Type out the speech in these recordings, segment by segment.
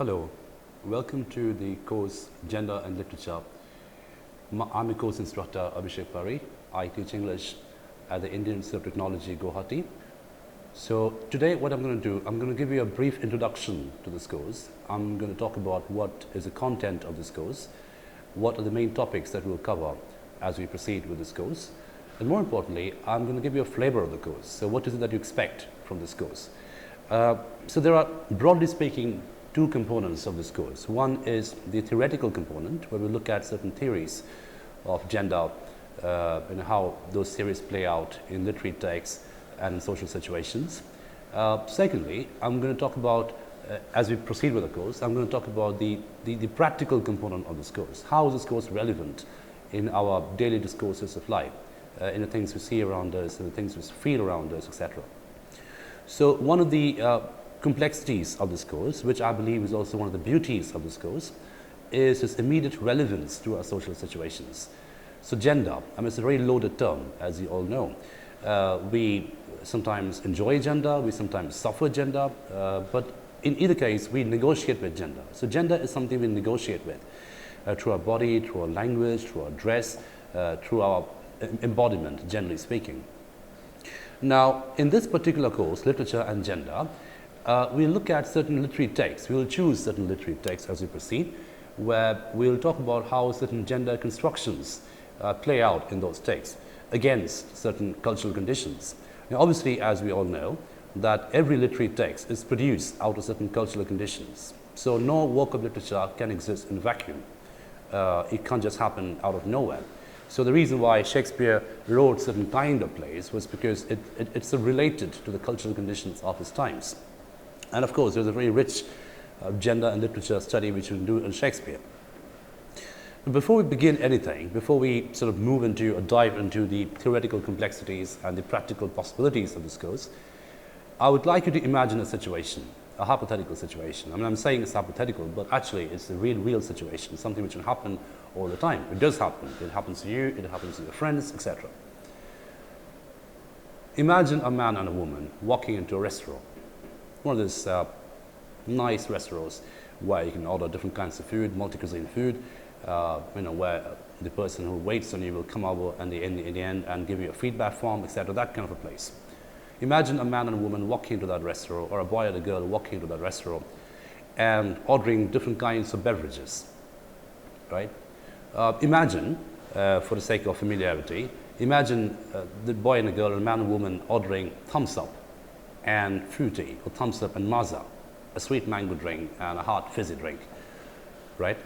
Hello, welcome to the course Gender and Literature. I'm a course instructor Abhishek Pari. I teach English at the Indian Institute of Technology, Guwahati. So today what I'm going to do, I'm going to give you a brief introduction to this course. I'm going to talk about what is the content of this course, what are the main topics that we'll cover as we proceed with this course, and more importantly, I'm going to give you a flavor of the course. So what is it that you expect from this course? So there are, broadly speaking, two components of this course. One is the theoretical component, where we look at certain theories of gender and how those theories play out in literary texts and in social situations. Secondly, I'm going to talk about, as we proceed with the course, I'm going to talk about the practical component of this course. How is this course relevant in our daily discourses of life, in the things we see around us, in the things we feel around us, etc. So one of the complexities of this course, which I believe is also one of the beauties of this course, is its immediate relevance to our social situations. So gender, I mean, it's a very loaded term, as you all know. We sometimes enjoy gender, we sometimes suffer gender, but in either case, we negotiate with gender. So gender is something we negotiate with through our body, through our language, through our dress, through our embodiment, generally speaking. Now, in this particular course, Literature and Gender, we'll look at certain literary texts. We'll choose certain literary texts as we proceed, where we'll talk about how certain gender constructions play out in those texts against certain cultural conditions. Now, obviously, as we all know, that every literary text is produced out of certain cultural conditions. So no work of literature can exist in a vacuum. It can't just happen out of nowhere. So the reason why Shakespeare wrote certain kind of plays was because it's related to the cultural conditions of his times. And of course, there's a very rich gender and literature study which we can do in Shakespeare. But before we begin anything, before we sort of move into or dive into the theoretical complexities and the practical possibilities of this course, I would like you to imagine a situation, a hypothetical situation. I mean, I'm saying it's hypothetical, but actually it's a real situation, something which will happen all the time. It does happen. It happens to you, it happens to your friends, etc. Imagine a man and a woman walking into a restaurant. One of those nice restaurants where you can order different kinds of food, multi-cuisine food, where the person who waits on you will come over and in the end and give you a feedback form, etc., that kind of a place. Imagine a man and a woman walking into that restaurant, or a boy and a girl walking into that restaurant and ordering different kinds of beverages, right? Imagine, for the sake of familiarity, imagine the boy and a girl, a man and a woman ordering thumbs up and fruity, or thumbs up and maza, a sweet mango drink and a hot fizzy drink, right?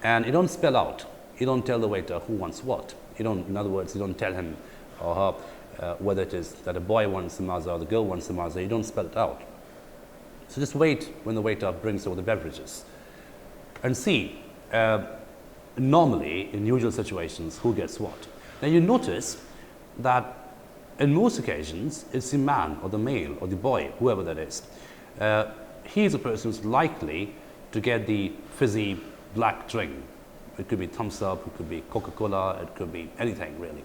And you don't spell out, you don't tell the waiter who wants what. You don't, in other words, you don't tell him or her whether it is that a boy wants the maza or the girl wants the maza. You don't spell it out. So just wait when the waiter brings over the beverages and see, normally in usual situations, who gets what. Now you notice that in most occasions, it's the man or the male or the boy, whoever that is. He is a person who's likely to get the fizzy black drink. It could be thumbs up, it could be Coca-Cola, it could be anything really.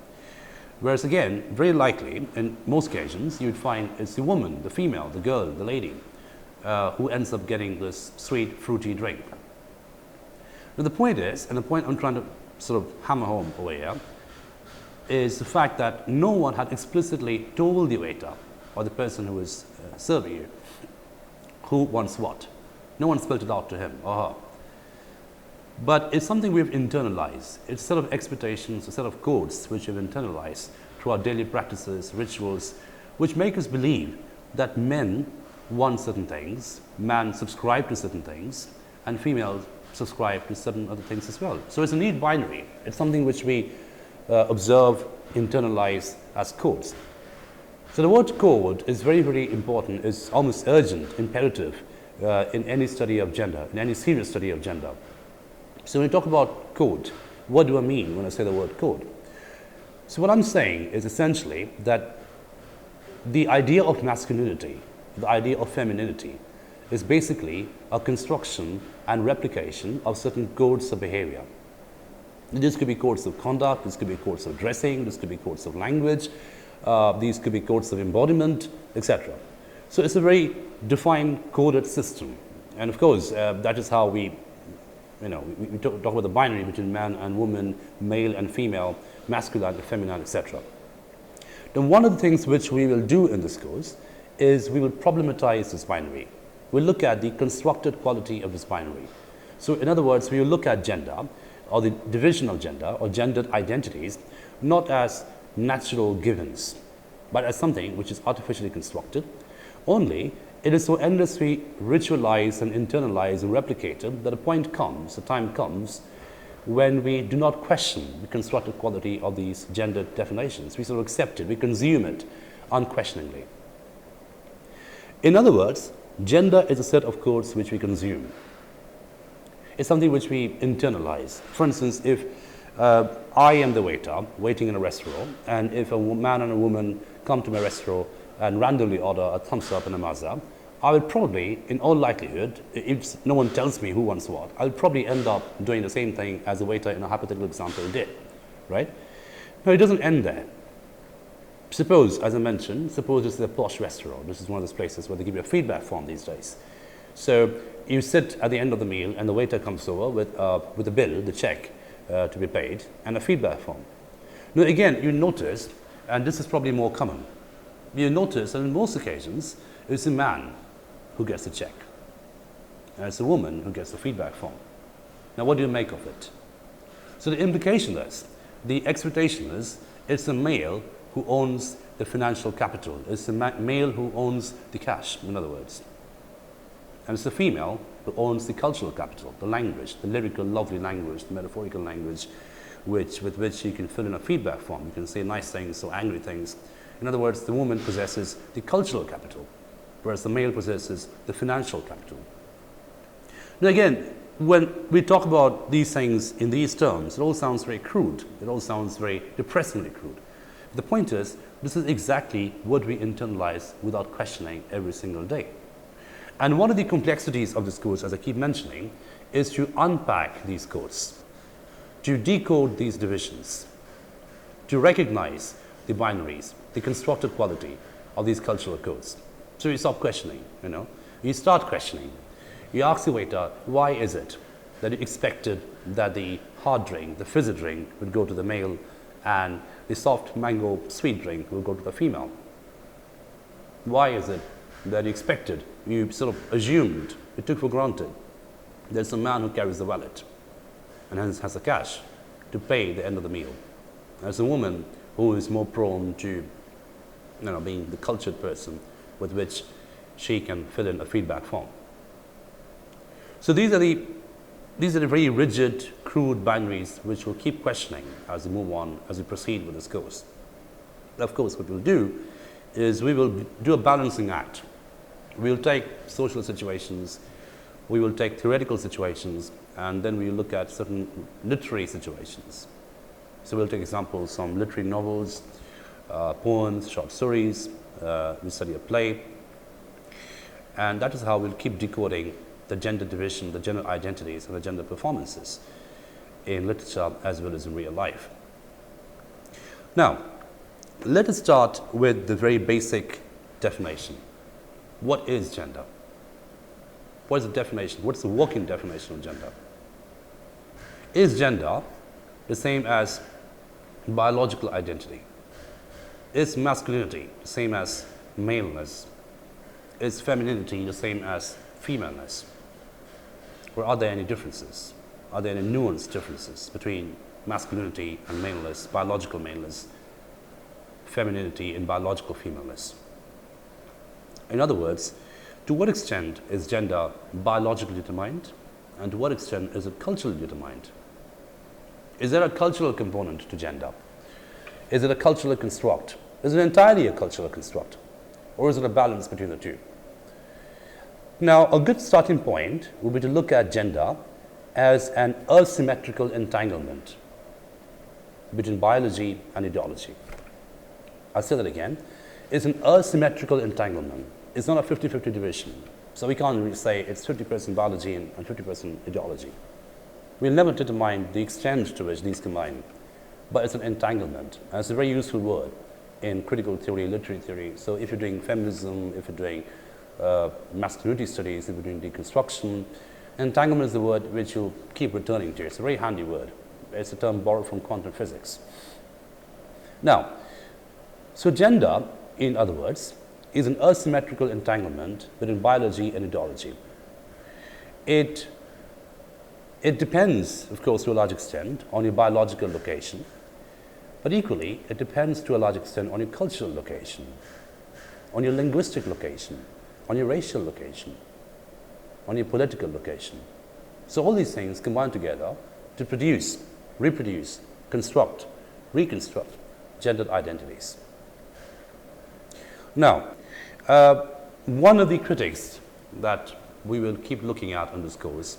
Whereas again, very likely, in most occasions, you'd find it's the woman, the female, the girl, the lady, who ends up getting this sweet, fruity drink. Now the point is, and the point I'm trying to sort of hammer home over here, is the fact that no one had explicitly told the waiter or the person who was serving you who wants what. No one spelled it out to him or her. But it's something we've internalized. It's a set of expectations, a set of codes which we've internalized through our daily practices, rituals, which make us believe that men want certain things, men subscribe to certain things, and females subscribe to certain other things as well. So it's a neat binary. It's something which we observe, internalize as codes. So the word code is very, very important. It's almost urgent, imperative in any study of gender, in any serious study of gender. So when we talk about code, what do I mean when I say the word code? So what I'm saying is essentially that the idea of masculinity, the idea of femininity, is basically a construction and replication of certain codes of behavior. This could be codes of conduct, this could be codes of dressing, this could be codes of language, these could be codes of embodiment, etc. So it's a very defined, coded system. And of course, that is how we talk about the binary between man and woman, male and female, masculine and feminine, etc. Then one of the things which we will do in this course is we will problematize this binary. We'll look at the constructed quality of this binary. So in other words, we will look at gender, or the division of gender, or gendered identities, not as natural givens, but as something which is artificially constructed. Only it is so endlessly ritualized and internalized and replicated that a time comes, when we do not question the constructed quality of these gendered definitions. We sort of accept it, we consume it unquestioningly. In other words, gender is a set of codes which we consume. It's something which we internalize. For instance, if I am the waiter waiting in a restaurant, and if a man and a woman come to my restaurant and randomly order a thumbs up and a mazza, I will probably, in all likelihood, if no one tells me who wants what, I'll probably end up doing the same thing as the waiter in a hypothetical example did, right? No, it doesn't end there. Suppose, as I mentioned, suppose this is a posh restaurant. This is one of those places where they give you a feedback form these days. So you sit at the end of the meal, and the waiter comes over with the bill, the check to be paid, and a feedback form. Now again, you notice, and this is probably more common, you notice that in most occasions, it's a man who gets the check, and it's a woman who gets the feedback form. Now what do you make of it? So the implication is, the expectation is, it's the male who owns the financial capital. It's the male who owns the cash, in other words. And it's the female who owns the cultural capital, the language, the lyrical, lovely language, the metaphorical language, with which you can fill in a feedback form. You can say nice things or angry things. In other words, the woman possesses the cultural capital, whereas the male possesses the financial capital. Now again, when we talk about these things in these terms, it all sounds very crude. It all sounds very depressingly crude. The point is, this is exactly what we internalize without questioning every single day. And one of the complexities of this course, as I keep mentioning, is to unpack these codes, to decode these divisions, to recognize the binaries, the constructed quality of these cultural codes. So you stop questioning, you start questioning. You ask the waiter, why is it that you expected that the hard drink, the fizzy drink, would go to the male, and the soft mango sweet drink will go to the female? Why is it that you expected, you sort of assumed, you took for granted, there's a man who carries the wallet and hence has the cash to pay the end of the meal? There's a woman who is more prone to being the cultured person with which she can fill in a feedback form. So these are the very rigid, crude binaries which we'll keep questioning as we move on, as we proceed with this course. Of course, what we'll do is we will do a balancing act. We'll take social situations, we will take theoretical situations, and then we'll look at certain literary situations. So we'll take examples from literary novels, poems, short stories, we study a play, and that is how we'll keep decoding the gender division, the gender identities, and the gender performances in literature as well as in real life. Now, let us start with the very basic definition. What is gender? What is the definition? What's the working definition of gender? Is gender the same as biological identity? Is masculinity the same as maleness? Is femininity the same as femaleness? Or are there any differences? Are there any nuanced differences between masculinity and maleness, biological maleness, femininity and biological femaleness? In other words, to what extent is gender biologically determined, and to what extent is it culturally determined? Is there a cultural component to gender? Is it a cultural construct? Is it entirely a cultural construct? Or is it a balance between the two? Now, a good starting point would be to look at gender as an asymmetrical entanglement between biology and ideology. I'll say that again. It's an asymmetrical entanglement. It's not a 50-50 division. So we can't really say it's 50% biology and 50% ideology. We'll never determine the extent to which these combine, but it's an entanglement. And it's a very useful word in critical theory, literary theory. So if you're doing feminism, if you're doing masculinity studies, if we're doing deconstruction. Entanglement is the word which you'll keep returning to. It's a very handy word. It's a term borrowed from quantum physics. Now, so gender, in other words, is an asymmetrical entanglement between biology and ideology. It depends, of course, to a large extent on your biological location, but equally, it depends to a large extent on your cultural location, on your linguistic location, on your racial location, on your political location. So all these things combine together to produce, reproduce, construct, reconstruct gendered identities. Now, one of the critics that we will keep looking at in this course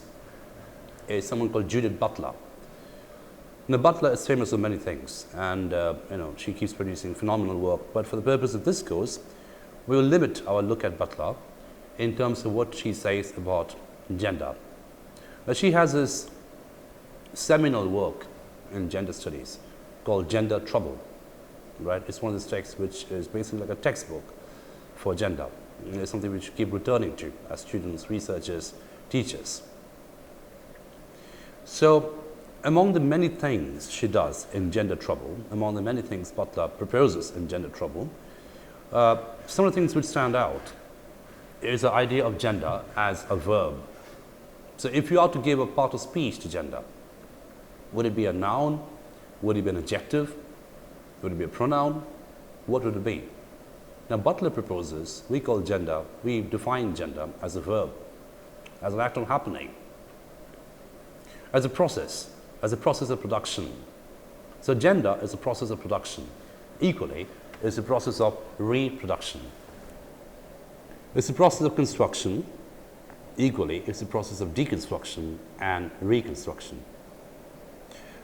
is someone called Judith Butler. Now, Butler is famous for many things, and she keeps producing phenomenal work. But for the purpose of this course, we will limit our look at Butler in terms of what she says about gender. Now, she has this seminal work in gender studies called Gender Trouble. Right? It's one of these texts which is basically like a textbook for gender. And it's something which you keep returning to as students, researchers, teachers. So, among the many things she does in Gender Trouble, among the many things Butler proposes in Gender Trouble, some of the things which stand out is the idea of gender as a verb. So, if you are to give a part of speech to gender, would it be a noun? Would it be an adjective? Would it be a pronoun? What would it be? Now, Butler proposes we define gender as a verb, as an act of happening, as a process of production. So, gender is a process of production. Equally, it's a process of reproduction. It's a process of construction. Equally, it's a process of deconstruction and reconstruction.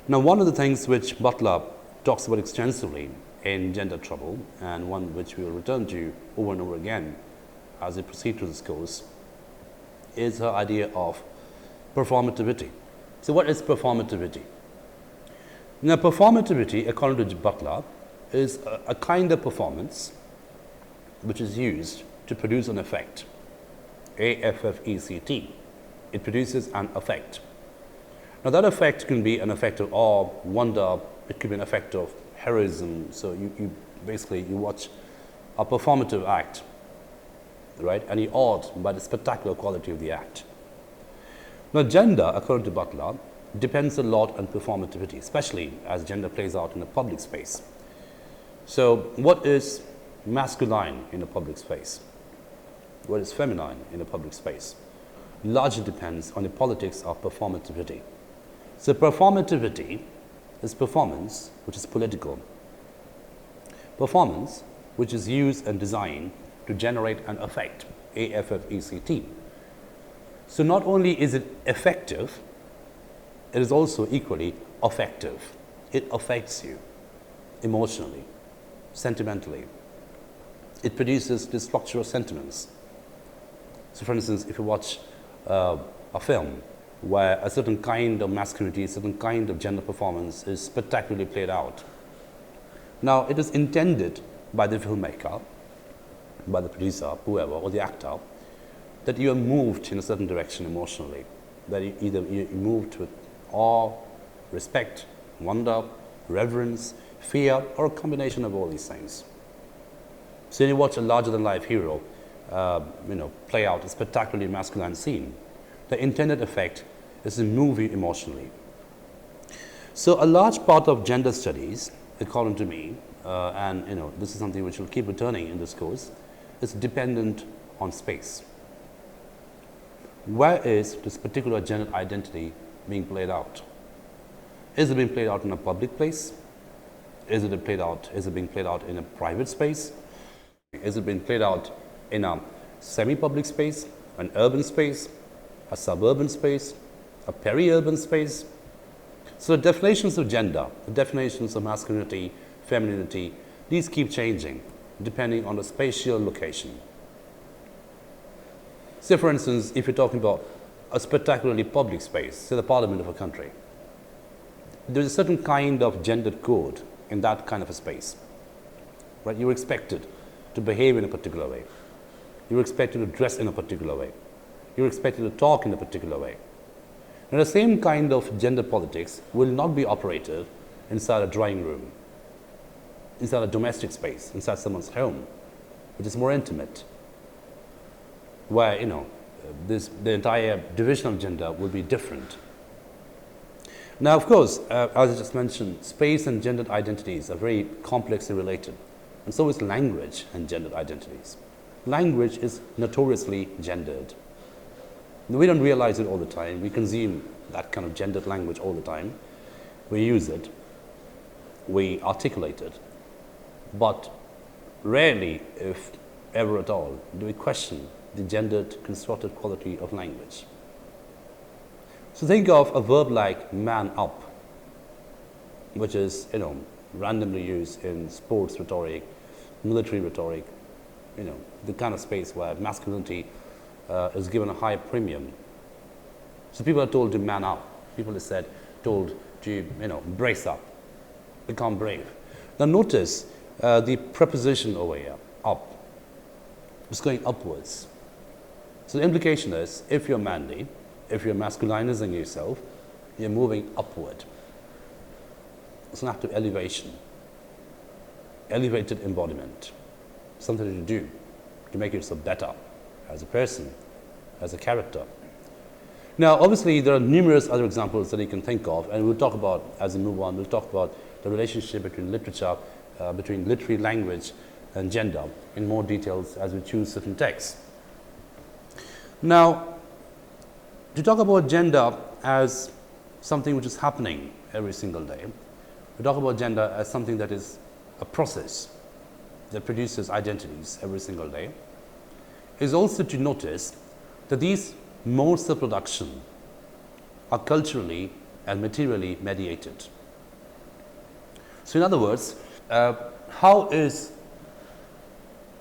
Now, one of the things which Butler talks about extensively in Gender Trouble, and one which we will return to over and over again as we proceed through this course, is her idea of performativity. So what is performativity? Now, performativity, according to Butler, is a kind of performance which is used to produce an effect. A-F-F-E-C-T. It produces an effect. Now, that effect can be an effect of awe, wonder. It could be an effect of heroism. So you watch a performative act, right? And you're awed by the spectacular quality of the act. Now, gender, according to Butler, depends a lot on performativity, especially as gender plays out in the public space. So what is masculine in the public space? What is feminine in the public space? Largely depends on the politics of performativity. So performativity is performance which is political. Performance which is used and designed to generate an effect, A-F-F-E-C-T. So not only is it effective, it is also equally affective. It affects you emotionally, sentimentally. It produces the structural sentiments. So for instance, if you watch a film where a certain kind of masculinity, a certain kind of gender performance is spectacularly played out. Now, it is intended by the filmmaker, by the producer, whoever, or the actor, that you are moved in a certain direction emotionally, that you moved with awe, respect, wonder, reverence, fear, or a combination of all these things. So you watch a larger-than-life hero, play out a spectacularly masculine scene. The intended effect is to move you emotionally. So a large part of gender studies, according to me, and this is something which will keep returning in this course, is dependent on space. Where is this particular gender identity being played out? Is it being played out in a public place? Is it being played out in a private space? Is it being played out in a semi-public space, an urban space, a suburban space, a peri-urban space? So the definitions of gender, the definitions of masculinity, femininity, these keep changing depending on the spatial location. Say for instance, if you're talking about a spectacularly public space, say the parliament of a country, there's a certain kind of gendered code in that kind of a space, right? You're expected to behave in a particular way. You're expected to dress in a particular way. You're expected to talk in a particular way. Now, the same kind of gender politics will not be operated inside a drawing room, inside a domestic space, inside someone's home, which is more intimate, where, the entire division of gender will be different. Now, of course, as I just mentioned, space and gendered identities are very complexly related, and so is language and gendered identities. Language is notoriously gendered. We don't realize it all the time. We consume that kind of gendered language all the time. We use it. We articulate it. But rarely, if ever at all, do we question the gendered, constructed quality of language. So think of a verb like man up, which is, randomly used in sports rhetoric, military rhetoric, the kind of space where masculinity is given a high premium. So people are told to man up. People are told to, brace up, become brave. Now notice the preposition over here, up, is going upwards. So the implication is, if you're manly, if you're masculinizing yourself, you're moving upward. It's an act of elevation, elevated embodiment, something to do to make yourself better as a person, as a character. Now, obviously, there are numerous other examples that you can think of, and we'll talk about, as we move on, we'll talk about the relationship between literature, between literary language and gender in more details as we choose certain texts. Now, to talk about gender as something which is happening every single day, we talk about gender as something that is a process that produces identities every single day, is also to notice that these modes of production are culturally and materially mediated. So in other words, how is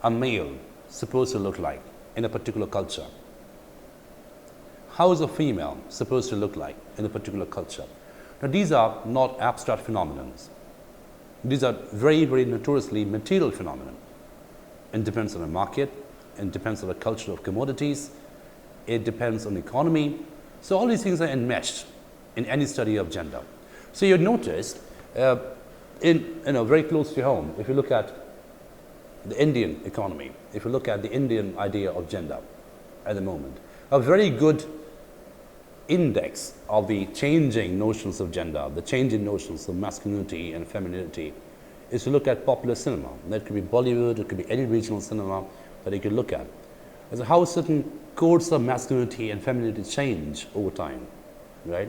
a male supposed to look like in a particular culture? How is a female supposed to look like in a particular culture? Now, these are not abstract phenomena. These are very, very notoriously material phenomena. It depends on the market, it depends on the culture of commodities, it depends on the economy. So all these things are enmeshed in any study of gender. So you notice, very close to home, if you look at the Indian economy, if you look at the Indian idea of gender at the moment, a very good index of the changing notions of gender, the changing notions of masculinity and femininity, is to look at popular cinema. That could be Bollywood, it could be any regional cinema that you could look at. As to how certain codes of masculinity and femininity change over time, right?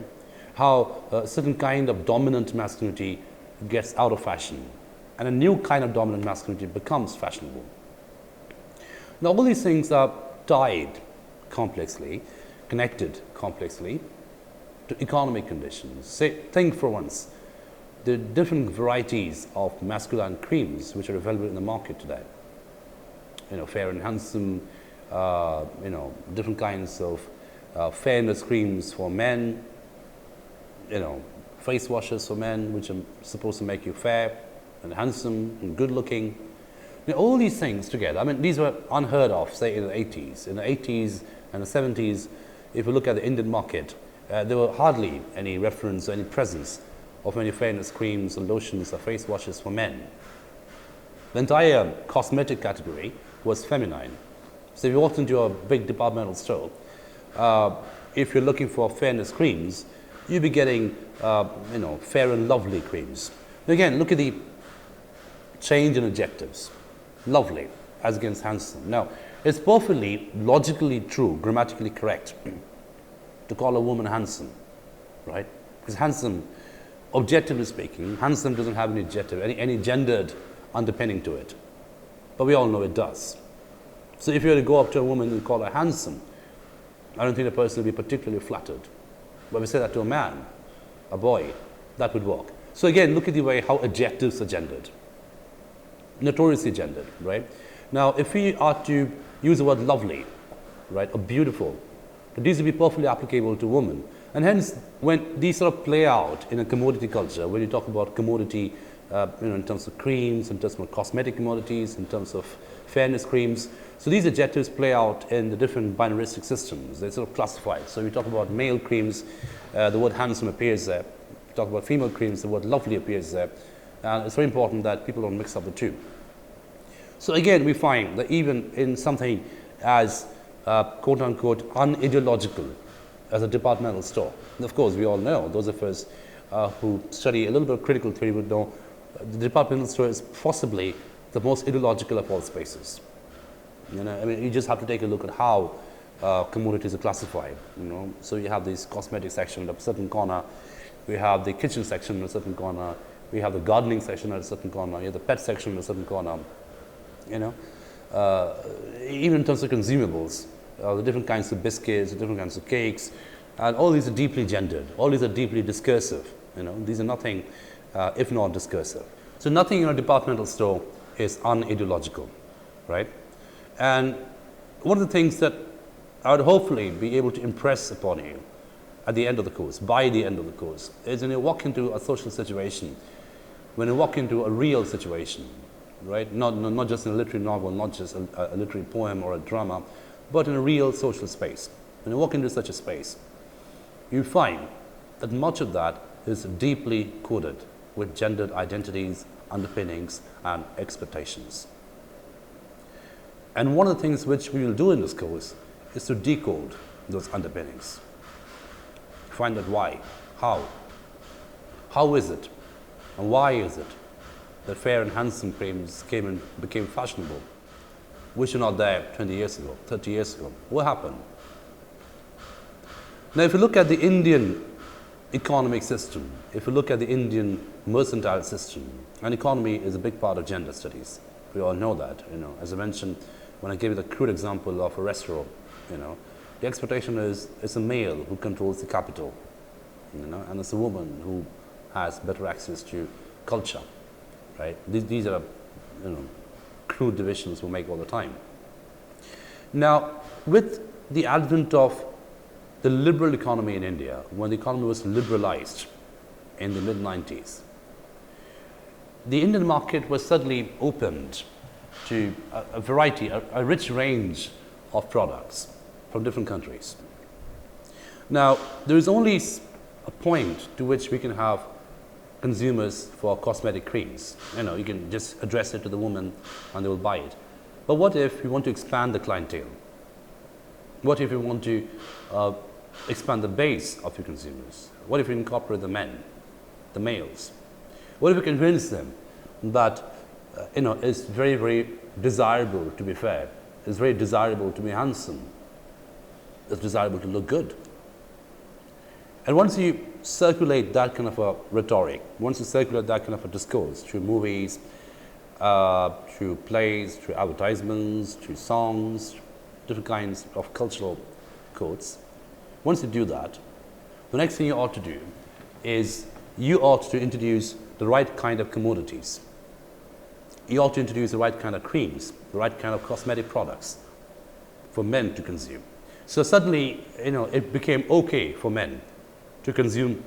How a certain kind of dominant masculinity gets out of fashion and a new kind of dominant masculinity becomes fashionable. Now, all these things are tied complexly, connected complexly to economic conditions. Think for once the different varieties of masculine creams which are available in the market today. Fair and Handsome, different kinds of fairness creams for men, face washes for men which are supposed to make you fair and handsome and good looking. All these things together, these were unheard of, say, in the 80s. In the 80s and the 70s, if you look at the Indian market, there were hardly any reference or any presence of any fairness creams or lotions or face washes for men. The entire cosmetic category was feminine. So if you walked into a big departmental store, if you're looking for fairness creams, you'd be getting, fair and lovely creams. Again, look at the change in adjectives. Lovely as against handsome. Now, it's perfectly logically true, grammatically correct to call a woman handsome, right? Because handsome, objectively speaking, handsome doesn't have any adjective, any gendered underpinning to it. But we all know it does. So if you were to go up to a woman and call her handsome, I don't think the person would be particularly flattered. But if we say that to a man, a boy, that would work. So again, look at the way how adjectives are gendered. Notoriously gendered, right? Now, if we are to use the word lovely, right, or beautiful, these would be perfectly applicable to women. And hence, when these sort of play out in a commodity culture, when you talk about commodity in terms of creams, in terms of cosmetic commodities, in terms of fairness creams. So these adjectives play out in the different binaristic systems. They're sort of classified. So we talk about male creams, the word handsome appears there. We talk about female creams, the word lovely appears there. And it's very important that people don't mix up the two. So again, we find that even in something as quote-unquote unideological as a departmental store, and of course we all know, those of us who study a little bit of critical theory would know the departmental store is possibly the most ideological of all spaces. You know, I mean, you just have to take a look at how commodities are classified. You know, so you have this cosmetic section at a certain corner, we have the kitchen section at a certain corner, we have the gardening section at a certain corner, you have the pet section at a certain corner. You know, even in terms of consumables, the different kinds of biscuits, the different kinds of cakes, and all these are deeply gendered. All these are deeply discursive. You know, these are nothing if not discursive. So nothing in a departmental store is unideological, right? And one of the things that I would hopefully be able to impress upon you at the end of the course, by the end of the course, is when you walk into a social situation, when you walk into a real situation, right? Not just in a literary novel, not just a literary poem or a drama, but in a real social space. When you walk into such a space, you find that much of that is deeply coded with gendered identities, underpinnings, and expectations. And one of the things which we will do in this course is to decode those underpinnings. Find out why, how is it, and why is it that fair and handsome creams came and became fashionable, which were not there 20 years ago, 30 years ago. What happened? Now, if you look at the Indian economic system, if you look at the Indian mercantile system, and economy is a big part of gender studies. We all know that. You know, as I mentioned, when I gave you the crude example of a restaurant, you know, the expectation is it's a male who controls the capital, you know, and it's a woman who has better access to culture. Right? These are, you know, crude divisions we make all the time. Now, with the advent of the liberal economy in India, when the economy was liberalized in the mid-90s, the Indian market was suddenly opened to a variety, a rich range of products from different countries. Now, there is only a point to which we can have consumers for cosmetic creams. You know, you can just address it to the woman and they will buy it. But what if you want to expand the clientele? What if you want to expand the base of your consumers? What if you incorporate the men, the males? What if you convince them that you know, it's very, very desirable to be fair, it's very desirable to be handsome, it's desirable to look good? And once you circulate that kind of a rhetoric, once you circulate that kind of a discourse through movies, through plays, through advertisements, through songs, different kinds of cultural codes, once you do that, the next thing you ought to do is you ought to introduce the right kind of commodities. You ought to introduce the right kind of creams, the right kind of cosmetic products for men to consume. So suddenly, you know, it became okay for men to consume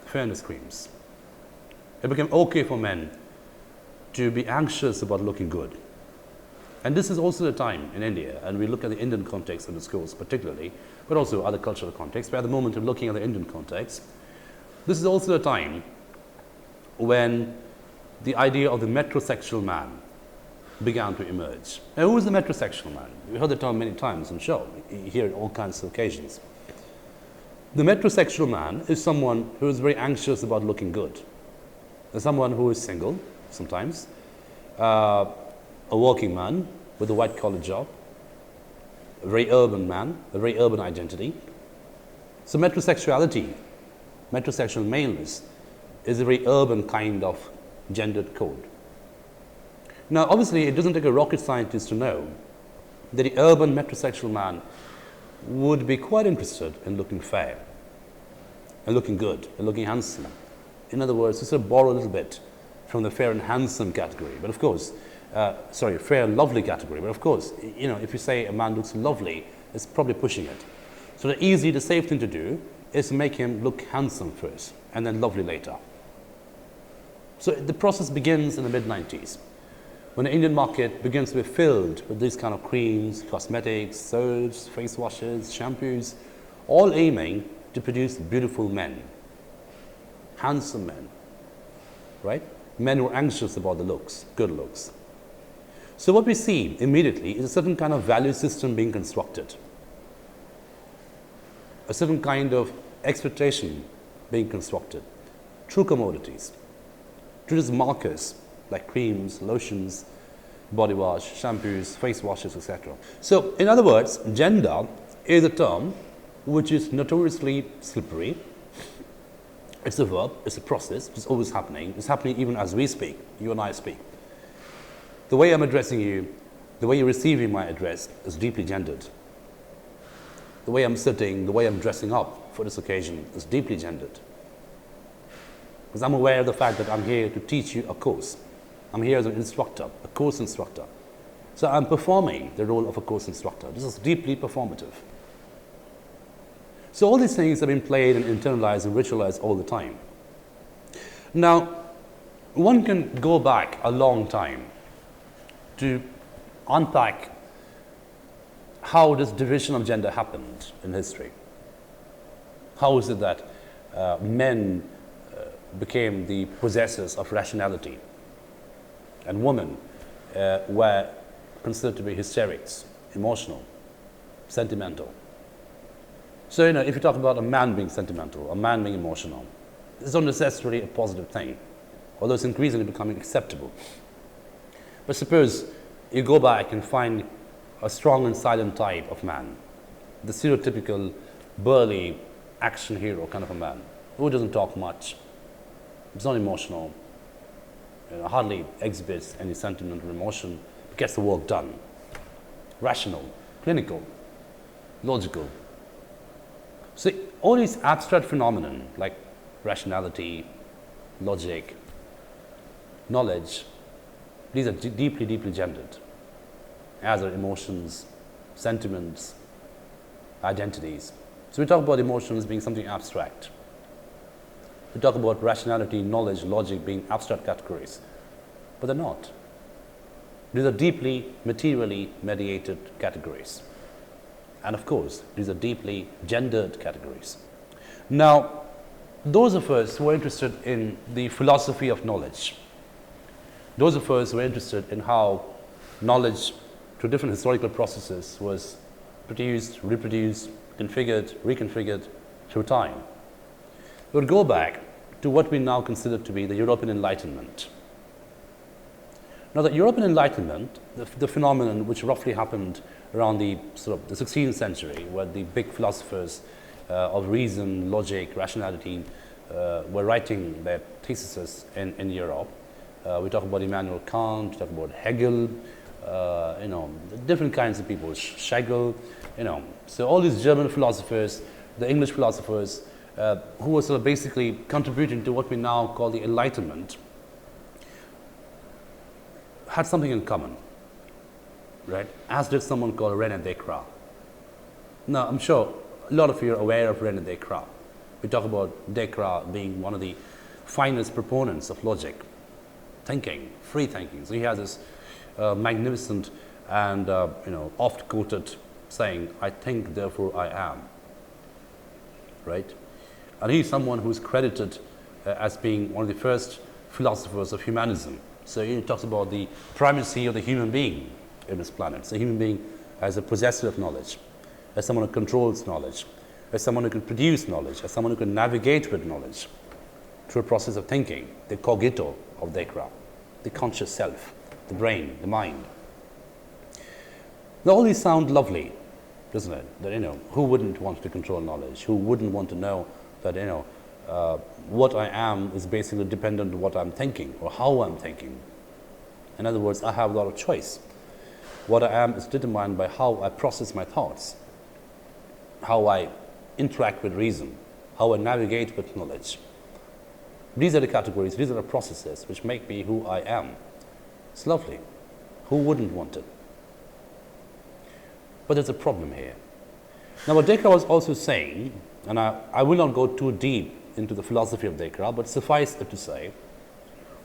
fairness creams. It became okay for men to be anxious about looking good. And this is also the time in India, and we look at the Indian context of the schools particularly, but also other cultural contexts. But at the moment of looking at the Indian context, this is also the time when the idea of the metrosexual man began to emerge. Now, who is the metrosexual man? We heard the term many times, I'm sure. You hear it all kinds of occasions. The metrosexual man is someone who is very anxious about looking good. There's someone who is single, sometimes, a working man with a white-collar job, a very urban man, a very urban identity. So metrosexuality, metrosexual maleness, is a very urban kind of gendered code. Now, obviously, it doesn't take a rocket scientist to know that the urban metrosexual man would be quite interested in looking fair, and looking good, and looking handsome. In other words, to sort of borrow a little bit from the fair and handsome category. But of course, fair and lovely category. But of course, you know, if you say a man looks lovely, it's probably pushing it. So the easy, the safe thing to do is to make him look handsome first, and then lovely later. So the process begins in the mid-90s, when the Indian market begins to be filled with these kind of creams, cosmetics, soaps, face washes, shampoos, all aiming to produce beautiful men, handsome men, right? Men who are anxious about the looks, good looks. So what we see immediately is a certain kind of value system being constructed, a certain kind of expectation being constructed through commodities, through these markers like creams, lotions, body wash, shampoos, face washes, etc. So in other words, gender is a term which is notoriously slippery. It's a verb, it's a process, it's always happening. It's happening even as we speak, you and I speak. The way I'm addressing you, the way you're receiving my address is deeply gendered. The way I'm sitting, the way I'm dressing up for this occasion is deeply gendered. Because I'm aware of the fact that I'm here to teach you a course. I'm here as an instructor, a course instructor. So I'm performing the role of a course instructor. This is deeply performative. So all these things have been played and internalized and ritualized all the time. Now, one can go back a long time to unpack how this division of gender happened in history. How is it that men became the possessors of rationality and women were considered to be hysterics, emotional, sentimental. So, if you talk about a man being sentimental, a man being emotional, it's not necessarily a positive thing, although it's increasingly becoming acceptable. But suppose you go back and find a strong and silent type of man, the stereotypical burly action hero kind of a man, who doesn't talk much, is not emotional, hardly exhibits any sentiment or emotion, but gets the work done. Rational, clinical, logical. So all these abstract phenomena like rationality, logic, knowledge, these are deeply, deeply gendered, as are emotions, sentiments, identities. So we talk about emotions being something abstract. We talk about rationality, knowledge, logic being abstract categories, but they're not. These are deeply materially mediated categories. And of course, these are deeply gendered categories. Now, those of us who are interested in the philosophy of knowledge, those of us who are interested in how knowledge through different historical processes was produced, reproduced, configured, reconfigured through time, would go back to what we now consider to be the European Enlightenment. Now, the European Enlightenment, the phenomenon which roughly happened around the 16th century, where the big philosophers of reason, logic, rationality were writing their theses in Europe. We talk about Immanuel Kant, we talk about Hegel, different kinds of people, Schlegel, So all these German philosophers, the English philosophers, who were sort of basically contributing to what we now call the Enlightenment, had something in common, right? As did someone called René Descartes. Now, I'm sure a lot of you are aware of René Descartes. We talk about Descartes being one of the finest proponents of logic, thinking, free thinking. So he has this magnificent and oft quoted saying, "I think, therefore I am." Right? And he's someone who's credited as being one of the first philosophers of humanism. So he talks about the primacy of the human being in this planet. So human being as a possessor of knowledge, as someone who controls knowledge, as someone who can produce knowledge, as someone who can navigate with knowledge through a process of thinking, the cogito of Descartes, the conscious self, the brain, the mind. Now all these sound lovely, doesn't it? That, who wouldn't want to control knowledge? Who wouldn't want to know that, what I am is basically dependent on what I'm thinking or how I'm thinking. In other words, I have a lot of choice. What I am is determined by how I process my thoughts, how I interact with reason, how I navigate with knowledge. These are the categories, these are the processes which make me who I am. It's lovely. Who wouldn't want it? But there's a problem here. Now, what Descartes was also saying, and I will not go too deep into the philosophy of Descartes, but suffice it to say,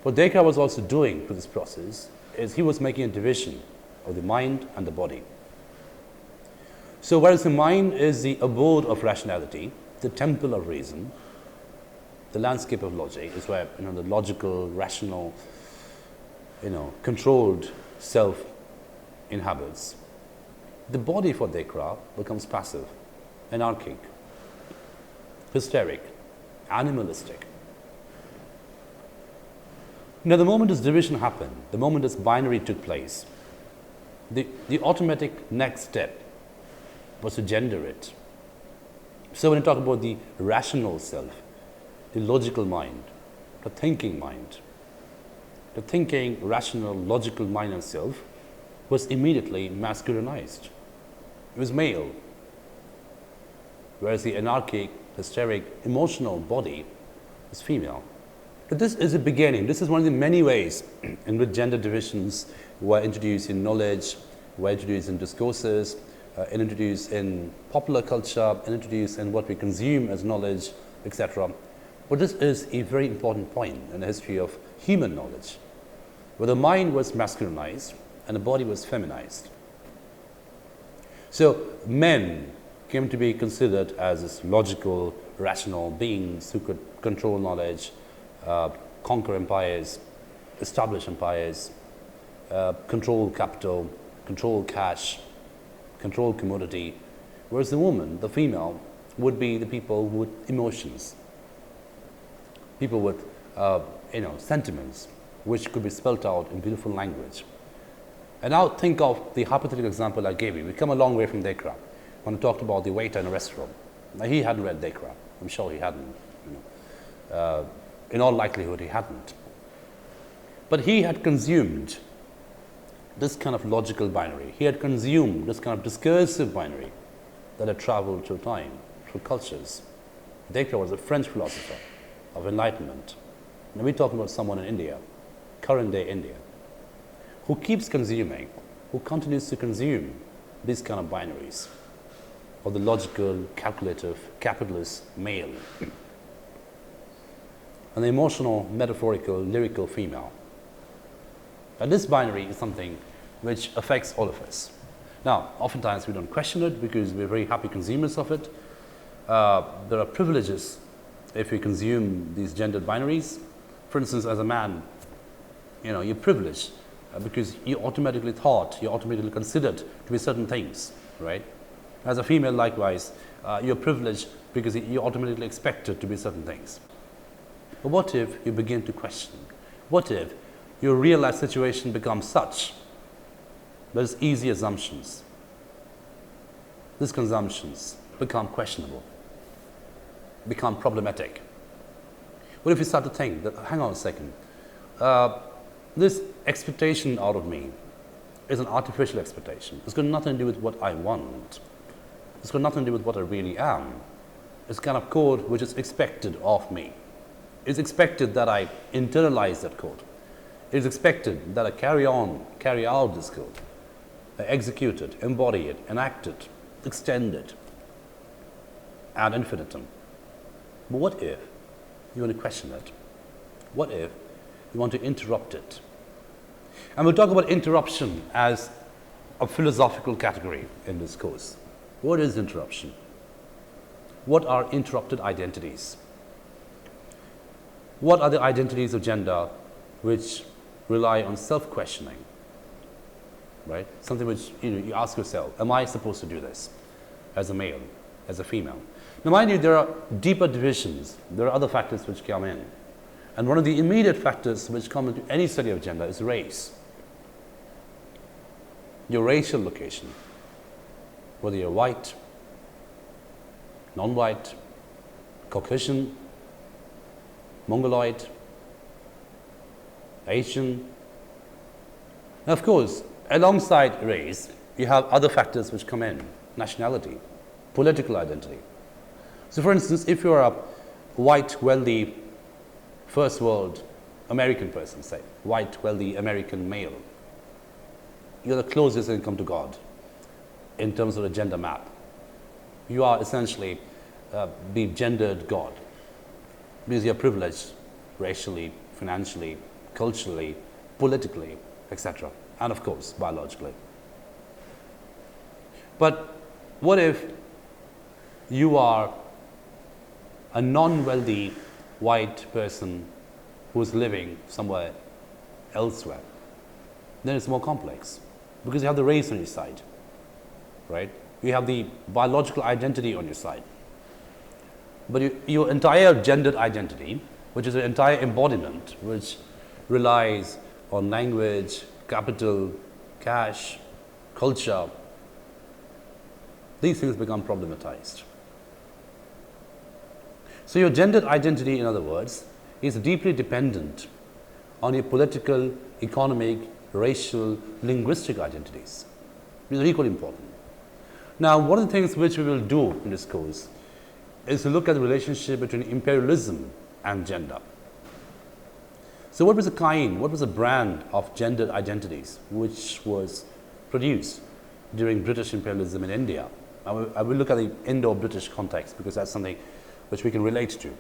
What Descartes was also doing through this process is he was making a division of the mind and the body. So whereas the mind is the abode of rationality, the temple of reason, the landscape of logic is where the logical, rational, controlled self inhabits. The body for Descartes becomes passive, anarchic, hysteric, animalistic. Now, the moment this division happened, the moment this binary took place, the automatic next step was to gender it. So when you talk about the rational self, the logical mind, the thinking, rational, logical mind and self was immediately masculinized. It was male. Whereas the anarchic, hysteric, emotional body is female. But this is a beginning. This is one of the many ways in which gender divisions were introduced in knowledge, were introduced in discourses, introduced in popular culture, and introduced in what we consume as knowledge, etc. But this is a very important point in the history of human knowledge, where the mind was masculinized and the body was feminized. So men came to be considered as this logical, rational beings who could control knowledge, conquer empires, establish empires, control capital, control cash, control commodity, whereas the woman, the female, would be the people with emotions, people with sentiments, which could be spelt out in beautiful language. And now think of the hypothetical example I gave you. We come a long way from Descartes. When I talked about the waiter in a restaurant, now he hadn't read Descartes. I'm sure he hadn't. In all likelihood, he hadn't. But he had consumed this kind of logical binary. He had consumed this kind of discursive binary that had traveled through time, through cultures. Descartes was a French philosopher of enlightenment. Now we're talking about someone in India, current day India, who keeps consuming, who continues to consume these kind of binaries of the logical, calculative, capitalist male and the emotional, metaphorical, lyrical female. And this binary is something which affects all of us. Now, oftentimes we don't question it because we're very happy consumers of it. There are privileges if we consume these gendered binaries. For instance, as a man, you're privileged because you're automatically thought, you're automatically considered to be certain things, right? As a female, likewise, you're privileged because you're automatically expected to be certain things. But what if you begin to question? What if your real life situation becomes such that it's easy assumptions? These consumptions become questionable, become problematic. What if you start to think that, hang on a second, this expectation out of me is an artificial expectation. It's got nothing to do with what I want. It's got nothing to do with what I really am. It's kind of code which is expected of me. It's expected that I internalize that code. It's expected that I carry out this code. I execute it, embody it, enact it, extend it ad infinitum. But what if you want to question it? What if you want to interrupt it? And we'll talk about interruption as a philosophical category in this course. What is interruption? What are interrupted identities? What are the identities of gender which rely on self-questioning, right? Something which you ask yourself, am I supposed to do this as a male, as a female? Now mind you, there are deeper divisions. There are other factors which come in. And one of the immediate factors which come into any study of gender is race. Your racial location, whether you're white, non-white, Caucasian, Mongoloid, Asian. Now, of course, alongside race, you have other factors which come in: nationality, political identity. So, for instance, if you're a white, wealthy, first world American person, say, white, wealthy American male, you're the closest you can come to God in terms of the gender map. You are essentially the gendered God because you're privileged racially, financially, culturally, politically, etc., and of course, biologically. But what if you are a non-wealthy white person who's living somewhere elsewhere? Then it's more complex because you have the race on your side, right? You have the biological identity on your side. But your entire gendered identity, which is an entire embodiment, which relies on language, capital, cash, culture, these things become problematized. So your gendered identity, in other words, is deeply dependent on your political, economic, racial, linguistic identities. These are equally important. Now, one of the things which we will do in this course is to look at the relationship between imperialism and gender. So what was the brand of gendered identities which was produced during British imperialism in India? I will look at the Indo-British context because that's something which we can relate to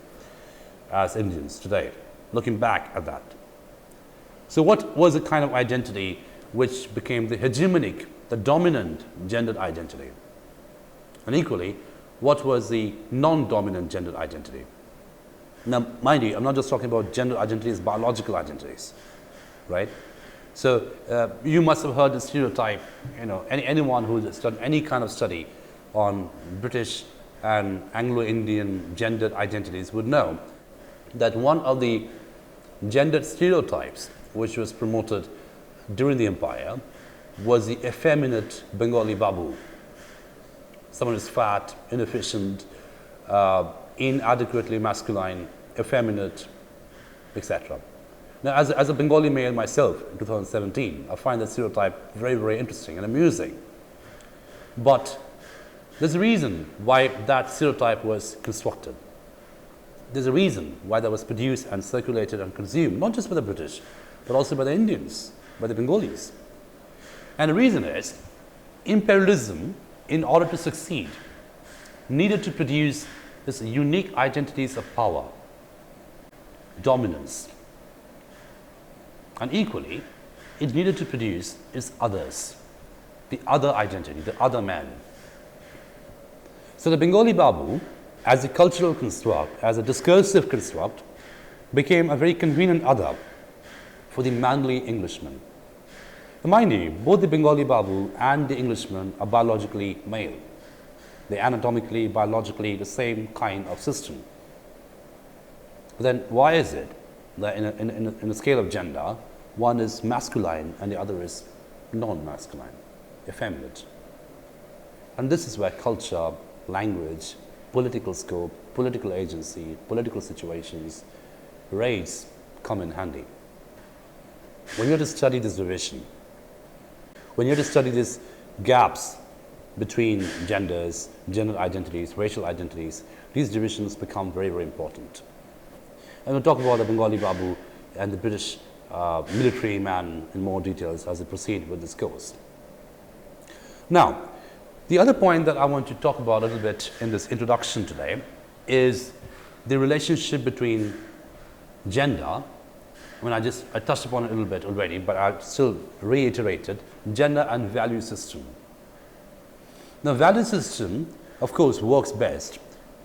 as Indians today, looking back at that. So what was the kind of identity which became the hegemonic, the dominant gendered identity? And equally, what was the non-dominant gendered identity? Now, mind you, I'm not just talking about gender identities, biological identities, right? So you must have heard the stereotype, anyone who's done any kind of study on British and Anglo-Indian gendered identities would know that one of the gendered stereotypes which was promoted during the empire was the effeminate Bengali Babu. Someone who's fat, inefficient, inadequately masculine, effeminate, etc. Now, as a Bengali male myself in 2017, I find that stereotype very, very interesting and amusing. But there's a reason why that stereotype was constructed. There's a reason why that was produced and circulated and consumed, not just by the British, but also by the Indians, by the Bengalis. And the reason is imperialism, in order to succeed, needed to produce these unique identities of power, dominance. And equally, it needed to produce its others, the other identity, the other man. So the Bengali Babu, as a cultural construct, as a discursive construct, became a very convenient other for the manly Englishman. Now, mind you, both the Bengali Babu and the Englishman are biologically male. They're anatomically, biologically the same kind of system. But then why is it that in the scale of gender, one is masculine and the other is non-masculine, effeminate? And this is where culture, language, political scope, political agency, political situations, race come in handy. When you're to study this division, when you're to study these gaps between genders, gender identities, racial identities, these divisions become very, very important. And we'll talk about the Bengali Babu and the British military man in more details as we proceed with this course. Now, the other point that I want to talk about a little bit in this introduction today is the relationship between gender. I touched upon it a little bit already, but I'll still reiterate it, gender and value system. Now, value system, of course, works best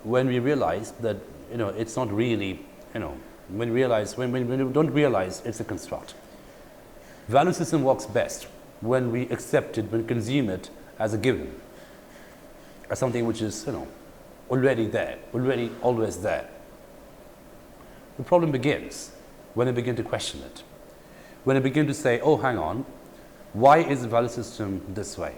when we realize that, it's not really, when we don't realize it's a construct. Value system works best when we accept it, when we consume it as a given, as something which is, already there, always there. The problem begins when I begin to question it. When I begin to say, oh, hang on, why is the value system this way?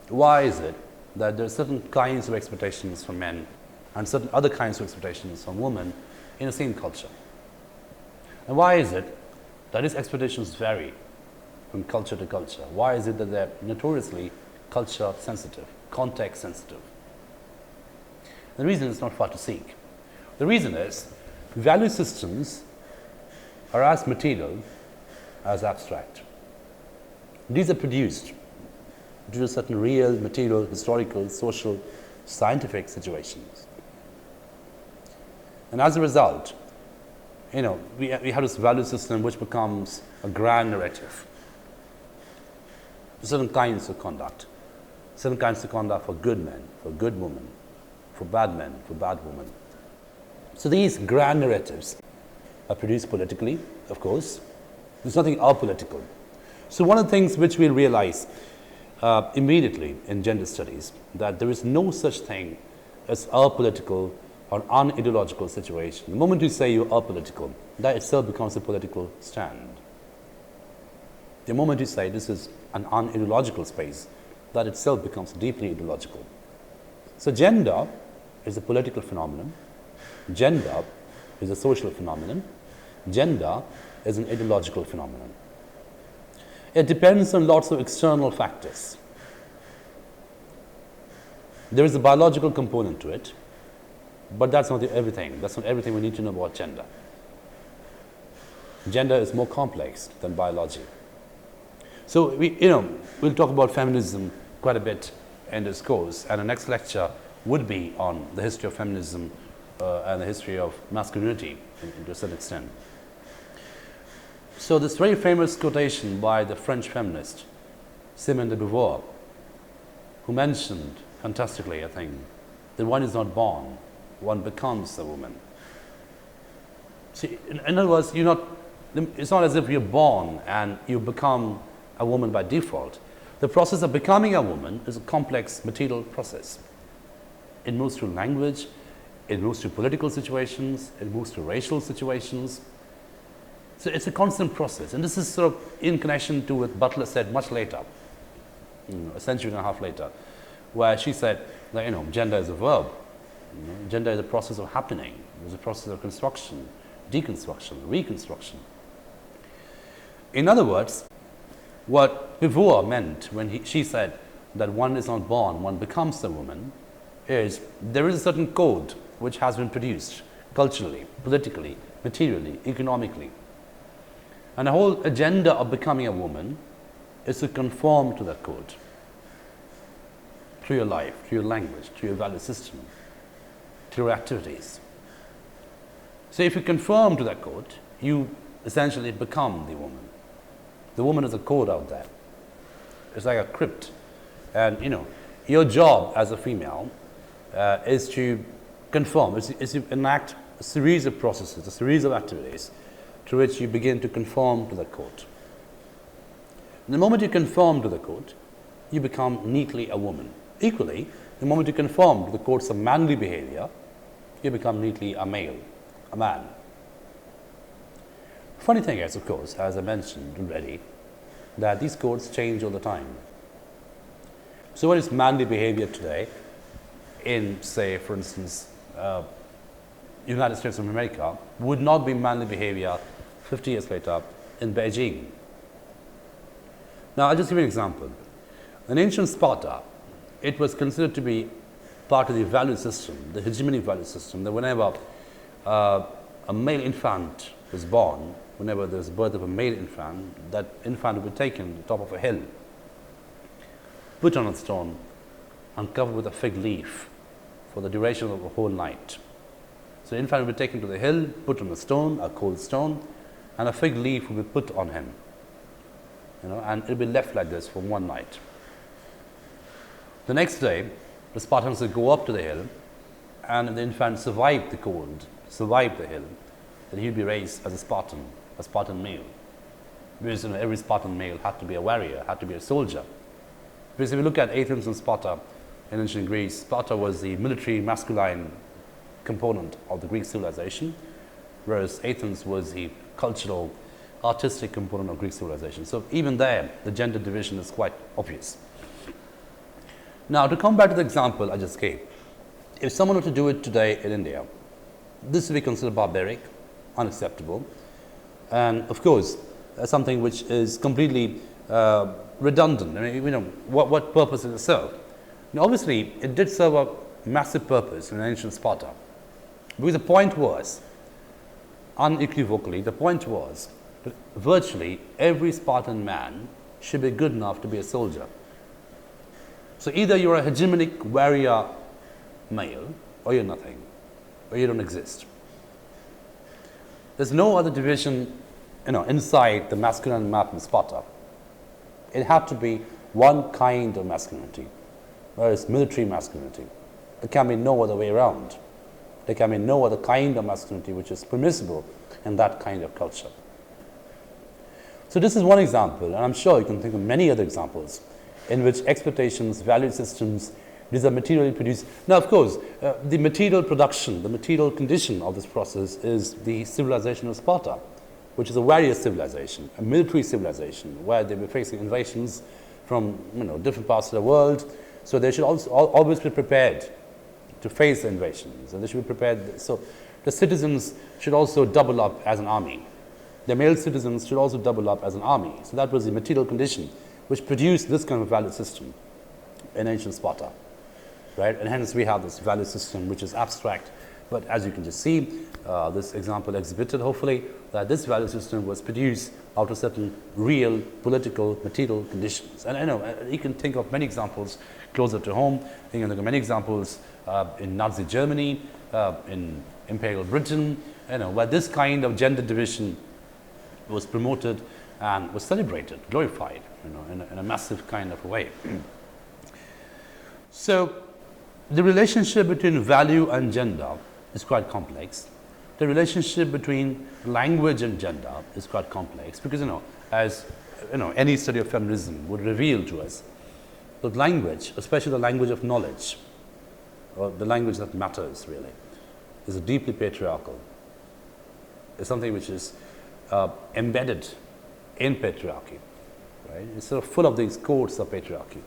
Why is it that there are certain kinds of expectations from men and certain other kinds of expectations from women in the same culture? And why is it that these expectations vary from culture to culture? Why is it that they're notoriously culture sensitive, context sensitive? The reason is not far to seek. The reason is value systems are as material as abstract. These are produced due to certain real, material, historical, social, scientific situations. And as a result, we have this value system which becomes a grand narrative. Certain kinds of conduct for good men, for good women, for bad men, for bad women. So these grand narratives are produced politically, of course. There's nothing apolitical. So one of the things which we'll realize immediately in gender studies, that there is no such thing as apolitical or unideological situation. The moment you say you're apolitical, that itself becomes a political stand. The moment you say this is an unideological space, that itself becomes deeply ideological. So gender is a political phenomenon. Gender is a social phenomenon. Gender is an ideological phenomenon. It depends on lots of external factors. There is a biological component to it, but that's not everything. That's not everything we need to know about gender. Gender is more complex than biology. So we'll talk about feminism quite a bit in this course, and the next lecture would be on the history of feminism and the history of masculinity to a certain extent. So this very famous quotation by the French feminist Simone de Beauvoir, who mentioned fantastically, I think, that one is not born, one becomes a woman. See, in other words, it's not as if you're born and you become a woman by default. The process of becoming a woman is a complex material process. It moves through language, it moves through political situations, it moves through racial situations. So it's a constant process, and this is sort of in connection to what Butler said much later, a century and a half later, where she said that gender is a verb. Gender is a process of happening. It's a process of construction, deconstruction, reconstruction. In other words, what Beauvoir meant when she said that one is not born, one becomes a woman, is there is a certain code which has been produced culturally, politically, materially, economically. And the whole agenda of becoming a woman is to conform to that code through your life, through your language, through your value system, through your activities. So if you conform to that code, you essentially become the woman. The woman is a code out there. It's like a crypt. And your job as a female is to conform, is to enact a series of processes, a series of activities through which you begin to conform to the code. And the moment you conform to the code, you become neatly a woman. Equally, the moment you conform to the codes of manly behavior, you become neatly a male, a man. Funny thing is, of course, as I mentioned already, that these codes change all the time. So what is manly behavior today in, say, for instance, United States of America would not be manly behavior 50 years later in Beijing. Now, I'll just give you an example. In ancient Sparta, it was considered to be part of the value system, the hegemonic value system, that whenever a male infant was born, whenever there was birth of a male infant, that infant would be taken to the top of a hill, put on a stone, and covered with a fig leaf for the duration of a whole night. So the infant would be taken to the hill, put on a stone, a cold stone, and a fig leaf would be put on him. And it would be left like this for one night. The next day, the Spartans would go up to the hill, and if the infant survived the cold, survived the hill, then he would be raised as a Spartan male. Because every Spartan male had to be a warrior, had to be a soldier. Because if you look at Athens and Sparta in ancient Greece, Sparta was the military masculine component of the Greek civilization, whereas Athens was the cultural, artistic component of Greek civilization. So even there, the gender division is quite obvious. Now, to come back to the example I just gave, if someone were to do it today in India, this would be considered barbaric, unacceptable, and of course, something which is completely redundant. I mean, what purpose did it serve? Now, obviously, it did serve a massive purpose in ancient Sparta, because the point was, unequivocally, the point was that virtually every Spartan man should be good enough to be a soldier. So either you're a hegemonic warrior male, or you're nothing, or you don't exist. There's no other division, inside the masculine map in Sparta. It had to be one kind of masculinity, whereas military masculinity. There can be no other way around. There can be no other kind of masculinity which is permissible in that kind of culture. So this is one example, and I'm sure you can think of many other examples in which expectations, value systems, these are materially produced. Now, of course, the material production, the material condition of this process is the civilization of Sparta, which is a warrior civilization, a military civilization, where they were facing invasions from different parts of the world. So they should also always be prepared to face the invasions, and they should be prepared. So the citizens should also double up as an army. The male citizens should also double up as an army. So that was the material condition which produced this kind of value system in ancient Sparta, right? And hence we have this value system which is abstract, but as you can just see, this example exhibited hopefully that this value system was produced out of certain real political material conditions. And you can think of many examples closer to home. You can think of many examples in Nazi Germany, in Imperial Britain, where this kind of gender division was promoted and was celebrated, glorified, in a massive kind of a way. So the relationship between value and gender is quite complex. The relationship between language and gender is quite complex because, as any study of feminism would reveal to us, the language, especially the language of knowledge, or the language that matters really, is deeply patriarchal. It's something which is embedded in patriarchy, right? It's sort of full of these codes of patriarchy.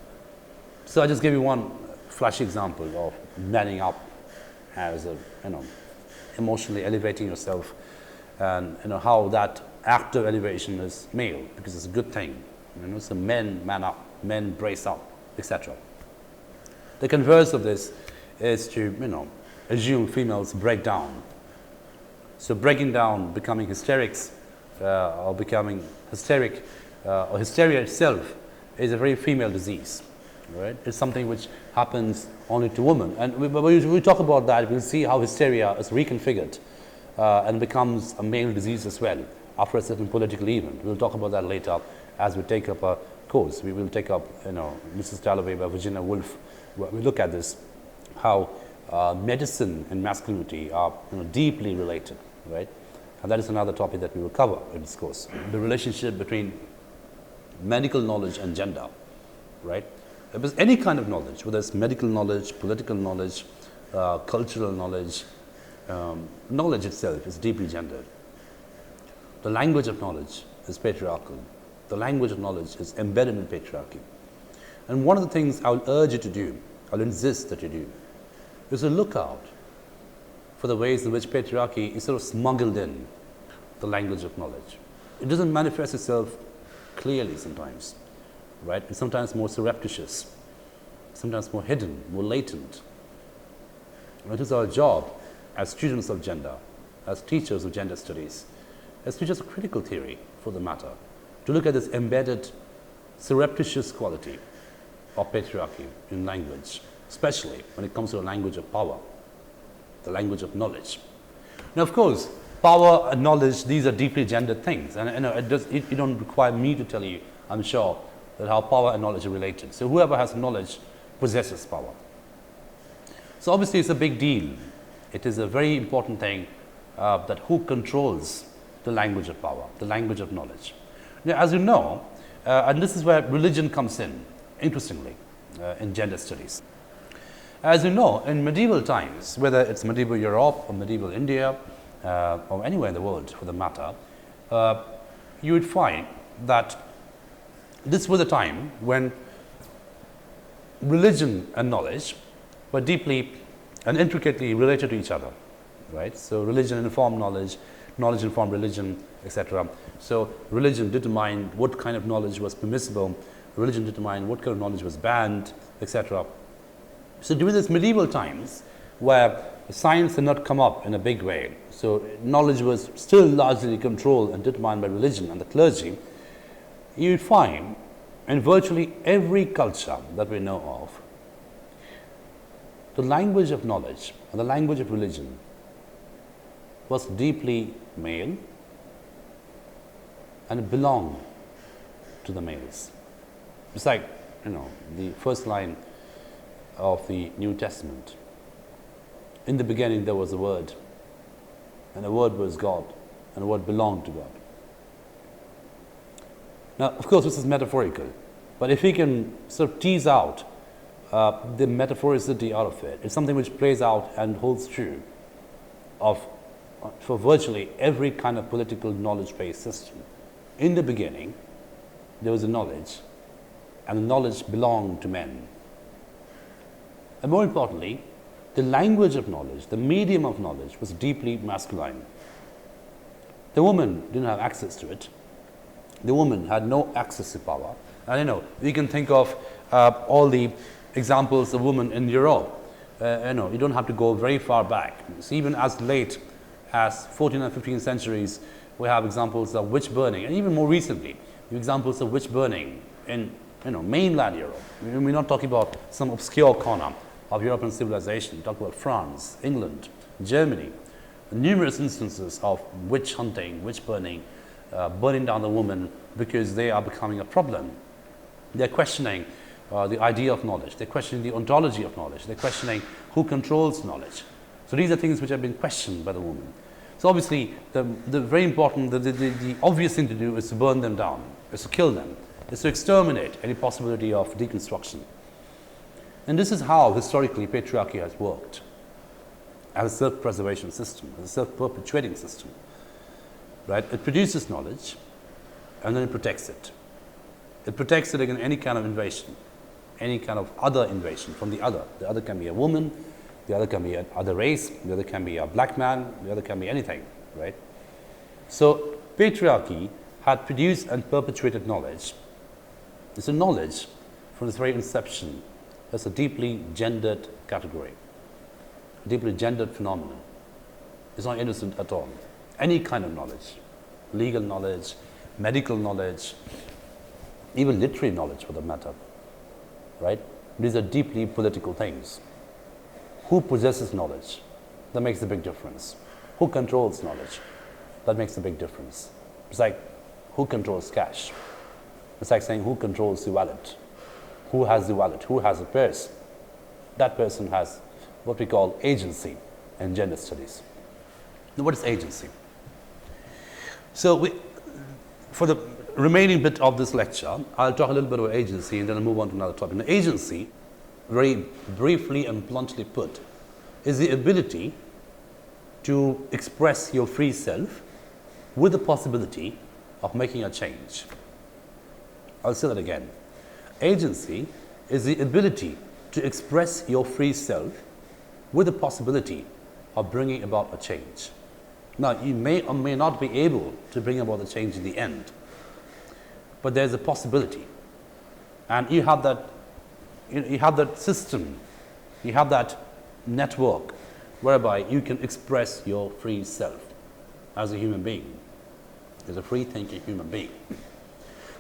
So I just give you one flashy example of manning up as a, emotionally elevating yourself, and how that act of elevation is male because it's a good thing. So men man up, men brace up, etc. The converse of this is to assume females break down. So breaking down, becoming hysterics, or becoming hysteric, or hysteria itself is a very female disease, right? It's something which happens only to women. And when we talk about that, we'll see how hysteria is reconfigured and becomes a male disease as well after a certain political event. We'll talk about that later as we take up a course. We will take up, Mrs. Dalloway by Virginia Woolf. We look at this, how medicine and masculinity are deeply related, right? And that is another topic that we will cover in this course. The relationship between medical knowledge and gender, right? Because any kind of knowledge, whether it's medical knowledge, political knowledge, cultural knowledge, knowledge itself is deeply gendered. The language of knowledge is patriarchal. The language of knowledge is embedded in patriarchy. And one of the things I'll urge you to do, I'll insist that you do, is to look out for the ways in which patriarchy is sort of smuggled in the language of knowledge. It doesn't manifest itself clearly sometimes, right? It's sometimes more surreptitious, sometimes more hidden, more latent. And it is our job as students of gender, as teachers of gender studies, as teachers of critical theory for the matter, to look at this embedded surreptitious quality of patriarchy in language, especially when it comes to a language of power, the language of knowledge. Now, of course, power and knowledge, these are deeply gendered things, and it don't require me to tell you, I'm sure, that how power and knowledge are related. So whoever has knowledge possesses power. So obviously it's a big deal. It is a very important thing that who controls the language of power, the language of knowledge. Now, as you know, and this is where religion comes in, interestingly, in gender studies. As you know, in medieval times, whether it's medieval Europe or medieval India, or anywhere in the world for the matter, you would find that this was a time when religion and knowledge were deeply and intricately related to each other, right? So religion informed knowledge, knowledge informed religion, etc. So religion determined what kind of knowledge was permissible, religion determined what kind of knowledge was banned, etc. So during these medieval times, where science had not come up in a big way, so knowledge was still largely controlled and determined by religion and the clergy, you would find in virtually every culture that we know of, the language of knowledge and the language of religion was deeply male and it belonged to the males. It's like, the first line of the New Testament. In the beginning there was a word, and the word was God, and the word belonged to God. Now, of course, this is metaphorical, but if we can sort of tease out the metaphoricity out of it, it's something which plays out and holds true for virtually every kind of political knowledge-based system. In the beginning, there was a knowledge, and the knowledge belonged to men. And more importantly, the language of knowledge, the medium of knowledge, was deeply masculine. The woman didn't have access to it. The woman had no access to power. And we can think of all the examples of women in Europe. You don't have to go very far back. So even as late as 14th and 15th centuries, we have examples of witch burning, and even more recently, examples of witch burning in mainland Europe. We're not talking about some obscure corner of European civilization. We talk about France, England, Germany. Numerous instances of witch hunting, witch burning, burning down the woman because they are becoming a problem. They're questioning the idea of knowledge. They're questioning the ontology of knowledge. They're questioning who controls knowledge. So these are things which have been questioned by the woman. So obviously, the very important, the obvious thing to do is to burn them down, is to kill them, is to exterminate any possibility of deconstruction. And this is how historically patriarchy has worked, as a self-preservation system, as a self-perpetuating system. Right? It produces knowledge, and then it protects it. It protects it against any kind of invasion, any kind of other invasion from the other. The other can be a woman, the other can be another race, the other can be a black man, the other can be anything, right? So patriarchy had produced and perpetuated knowledge. It's a knowledge from its very inception. It's a deeply gendered category, a deeply gendered phenomenon. It's not innocent at all. Any kind of knowledge, legal knowledge, medical knowledge, even literary knowledge for that matter, right? These are deeply political things. Who possesses knowledge? That makes a big difference. Who controls knowledge? That makes a big difference. It's like who controls cash? It's like saying who controls the wallet? Who has the wallet? Who has the purse? That person has what we call agency in gender studies. Now, what is agency? So for the remaining bit of this lecture, I'll talk a little bit about agency and then I'll move on to another topic. Now, agency, very briefly and bluntly put, is the ability to express your free self with the possibility of making a change. I'll say that again. Agency is the ability to express your free self with the possibility of bringing about a change. Now, you may or may not be able to bring about the change in the end, but there's a possibility. And you have that system, you have that network whereby you can express your free self as a human being, as a free thinking human being.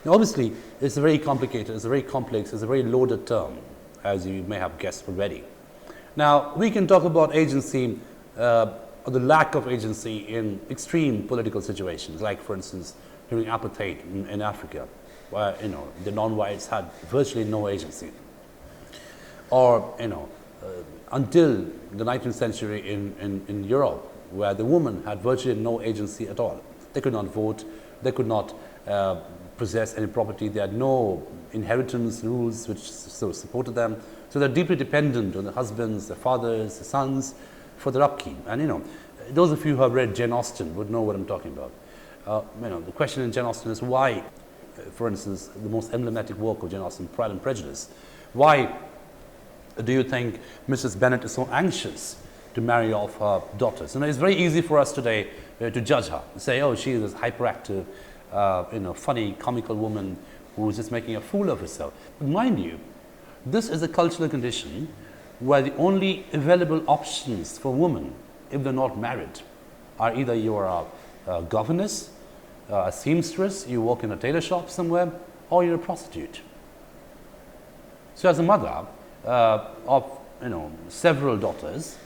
Now, obviously, it's a very complicated, it's a very complex, it's a very loaded term, as you may have guessed already. Now, we can talk about agency, or the lack of agency in extreme political situations, like, for instance, during apartheid in Africa, where the non-whites had virtually no agency, or until the 19th century in Europe, where the woman had virtually no agency at all. They could not vote, they could not possess any property, they had no inheritance rules which so supported them. So they're deeply dependent on their husbands, their fathers, their sons for their upkeep. And those of you who have read Jane Austen would know what I'm talking about. The question in Jane Austen is why, for instance, the most emblematic work of Jane Austen, Pride and Prejudice, why do you think Mrs. Bennet is so anxious to marry off her daughters? And it's very easy for us today to judge her, to say, oh, she is this hyperactive, funny, comical woman who is just making a fool of herself. But mind you, this is a cultural condition where the only available options for women, if they're not married, are either you're a governess, a seamstress, you work in a tailor shop somewhere, or you're a prostitute. So as a mother of several daughters,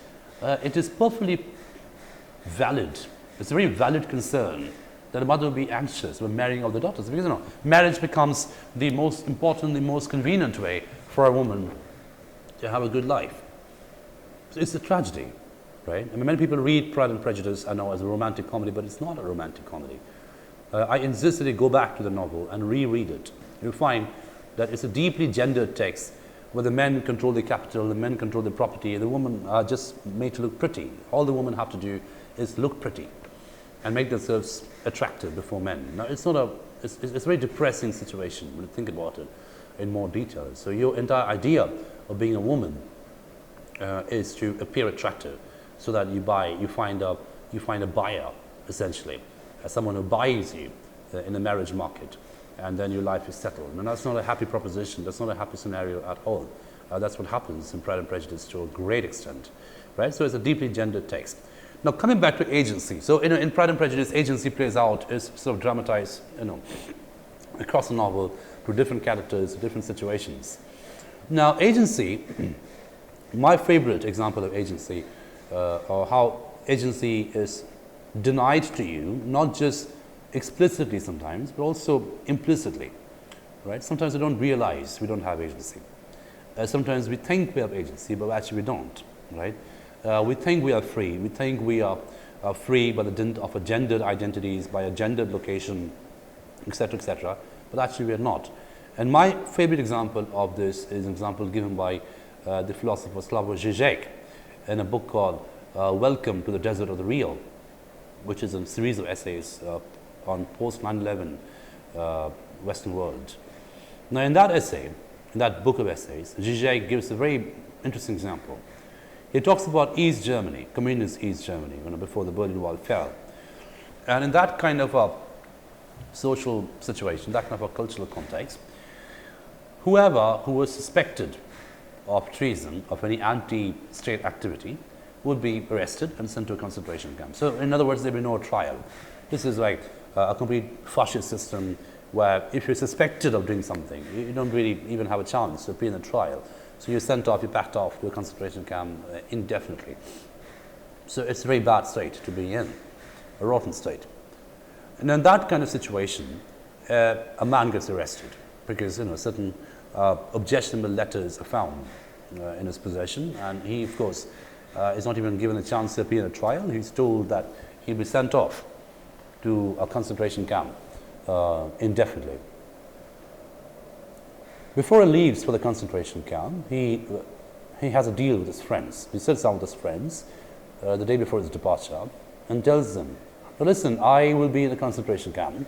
it is perfectly valid. It's a very valid concern that a mother will be anxious when marrying all the daughters, because marriage becomes the most important, the most convenient way for a woman to have a good life. So it's a tragedy, right? I mean, many people read Pride and Prejudice, I know, as a romantic comedy, but it's not a romantic comedy. I insist that you go back to the novel and reread it. You'll find that it's a deeply gendered text where the men control the capital, the men control the property, and the women are just made to look pretty. All the women have to do is look pretty and make themselves attractive before men. Now, it's a very depressing situation when you think about it in more detail. So your entire idea of being a woman is to appear attractive, so that you find a buyer, essentially, as someone who buys you in the marriage market, and then your life is settled. And that's not a happy proposition. That's not a happy scenario at all. That's what happens in Pride and Prejudice to a great extent, right? So it's a deeply gendered text. Now, coming back to agency. So, in Pride and Prejudice, agency plays out, is sort of dramatized, across the novel through different characters, different situations. Now, agency, my favorite example of agency, or how agency is denied to you, not just explicitly sometimes, but also implicitly, right? Sometimes we don't realize we don't have agency. Sometimes we think we have agency, but actually we don't, right? We think we are free. We think we are free by the dint of a gendered identities, by a gendered location, etc., but actually we are not. And my favorite example of this is an example given by the philosopher Slavoj Žižek in a book called Welcome to the Desert of the Real, which is a series of essays on post 9/11 Western world. Now, in that essay, in that book of essays, Žižek gives a very interesting example. He talks about East Germany, communist East Germany, before the Berlin Wall fell. And in that kind of a social situation, that kind of a cultural context, whoever who was suspected of treason, of any anti-state activity, would be arrested and sent to a concentration camp. So, in other words, there would be no trial. This is like a complete fascist system where if you're suspected of doing something, you don't really even have a chance to appear in a trial. So you're sent off, you're packed off to a concentration camp indefinitely. So it's a very bad state to be in, a rotten state. And in that kind of situation, a man gets arrested because certain objectionable letters are found in his possession, and he, of course, is not even given a chance to appear in a trial. He's told that he'll be sent off to a concentration camp indefinitely. Before he leaves for the concentration camp, he has a deal with his friends. He sits down with his friends the day before his departure and tells them, "Well, listen, I will be in the concentration camp,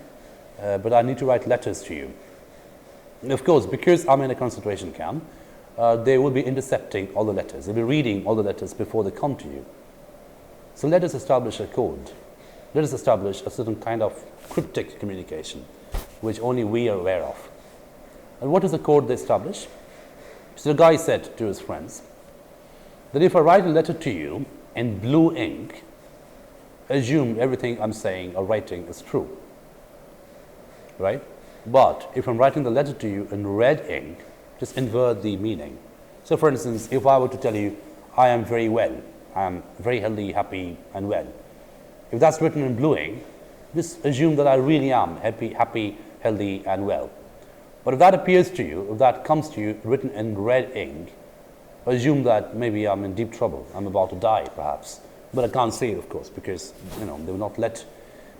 but I need to write letters to you. And of course, because I'm in a concentration camp, they will be intercepting all the letters. They'll be reading all the letters before they come to you. So let us establish a code. Let us establish a certain kind of cryptic communication, which only we are aware of." And what is the code they establish? So the guy said to his friends that if I write a letter to you in blue ink, assume everything I'm saying or writing is true, right? But if I'm writing the letter to you in red ink, just invert the meaning. So for instance, if I were to tell you, I am very well, I am very healthy, happy, and well. If that's written in blue ink, just assume that I really am happy, healthy, and well. But if that appears to you, if that comes to you written in red ink, assume that maybe I'm in deep trouble. I'm about to die, perhaps. But I can't say it, of course, because they will not let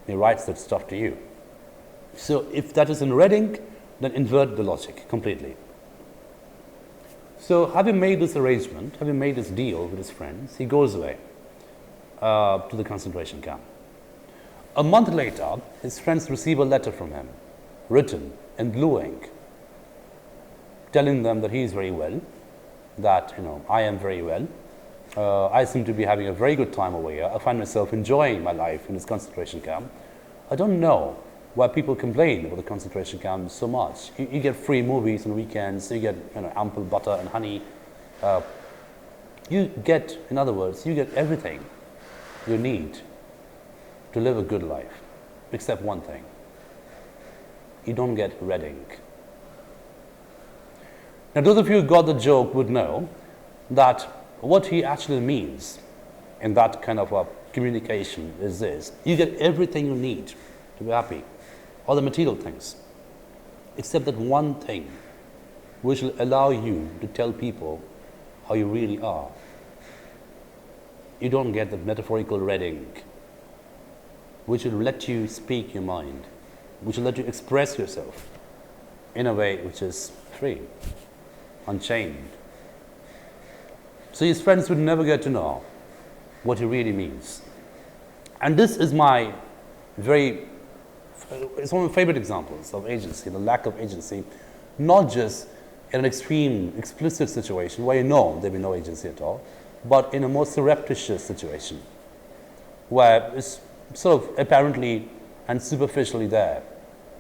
me write that stuff to you. So if that is in red ink, then invert the logic completely. So having made this arrangement, having made this deal with his friends, he goes away to the concentration camp. A month later, his friends receive a letter from him, written in blue ink, telling them that he is very well, that I am very well. I seem to be having a very good time over here. I find myself enjoying my life in this concentration camp. I don't know why people complain about the concentration camp so much. You get free movies on weekends. You get ample butter and honey. You get, in other words, you get everything you need to live a good life, except one thing. You don't get red ink. Now, those of you who got the joke would know that what he actually means in that kind of a communication is this. You get everything you need to be happy, all the material things, except that one thing which will allow you to tell people how you really are. You don't get the metaphorical red ink, which will let you speak your mind, which will let you express yourself in a way which is free, unchained. So his friends would never get to know what he really means. And this is it's one of my favorite examples of agency, the lack of agency, not just in an extreme, explicit situation where you know there will be no agency at all, but in a more surreptitious situation where it's sort of apparently and superficially there,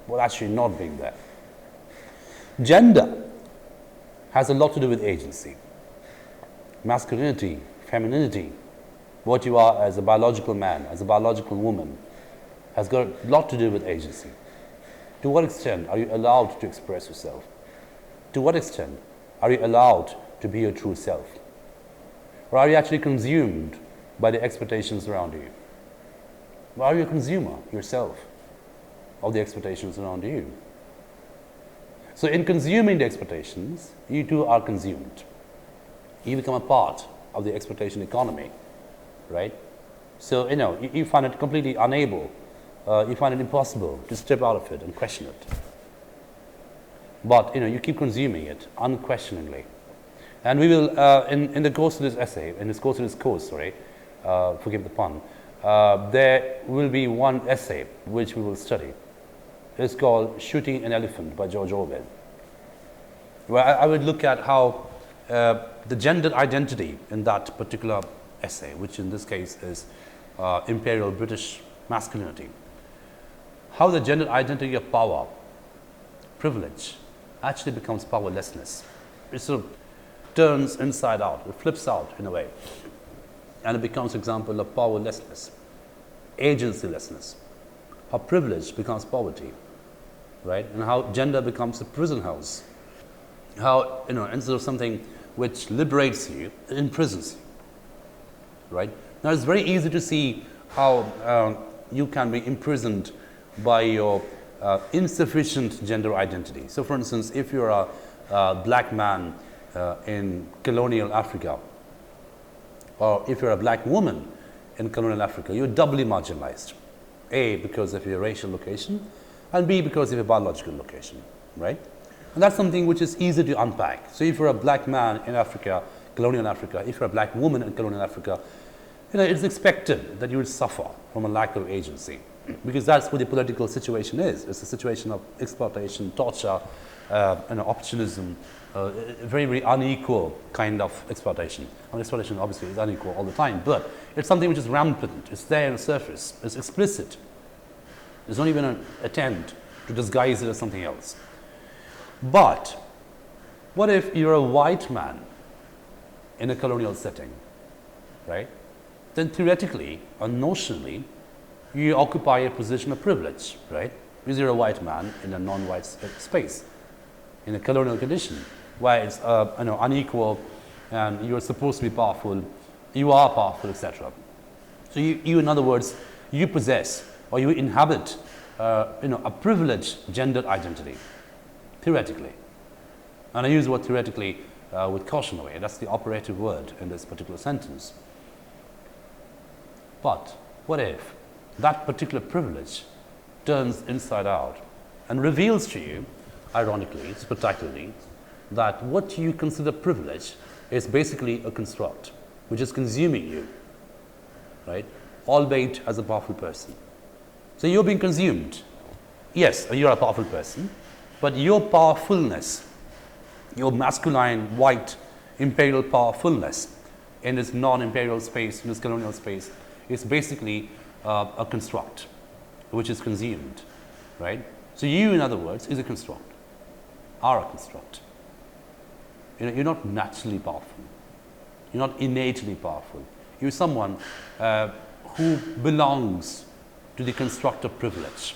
but actually not being there. Gender has a lot to do with agency. Masculinity, femininity, what you are as a biological man, as a biological woman, has got a lot to do with agency. To what extent are you allowed to express yourself? To what extent are you allowed to be your true self? Or are you actually consumed by the expectations around you? Or are you a consumer yourself of the expectations around you? So in consuming the expectations, you too are consumed. You become a part of the expectation economy, right? So, you find it completely unable, you find it impossible to step out of it and question it. But, you keep consuming it unquestioningly. And we will, in the course of this essay, forgive the pun, there will be one essay which we will study. It's called Shooting an Elephant by George Orwell, where I would look at how the gendered identity in that particular essay, which in this case is imperial British masculinity, how the gendered identity of power, privilege, actually becomes powerlessness. It sort of turns inside out, it flips out in a way, and it becomes an example of powerlessness, agencylessness, how privilege becomes poverty, right? And how gender becomes a prison house, how, instead of something which liberates you, it imprisons you, right? Now it's very easy to see how you can be imprisoned by your insufficient gender identity. So for instance, if you're a black man in colonial Africa, or if you're a black woman in colonial Africa, you're doubly marginalized. A, because of your racial location, and B, because of your biological location, right? And that's something which is easy to unpack. So if you're a black man in Africa, colonial Africa, if you're a black woman in colonial Africa, it's expected that you will suffer from a lack of agency, because that's what the political situation is. It's a situation of exploitation, torture, opportunism, very, very unequal kind of exploitation. And exploitation obviously is unequal all the time, but it's something which is rampant. It's there on the surface. It's explicit. There's not even an attempt to disguise it as something else. But what if you're a white man in a colonial setting, right? Then theoretically or notionally, you occupy a position of privilege, right? Because you're a white man in a non-white space, in a colonial condition, where it's unequal, and you're supposed to be powerful, you are powerful, etc. So you, in other words, you possess or you inhabit, a privileged gendered identity, theoretically. And I use the word theoretically with caution away. That's the operative word in this particular sentence. But what if that particular privilege turns inside out and reveals to you, ironically, spectacularly, that what you consider privilege is basically a construct which is consuming you, right? Albeit as a powerful person. So you're being consumed. Yes, you're a powerful person, but your powerfulness, your masculine, white, imperial powerfulness in this non-imperial space, in this colonial space, is basically a construct which is consumed, right? So you, in other words, is a construct, are a construct. You're not naturally powerful. You're not innately powerful. You're someone who belongs to the construct of privilege.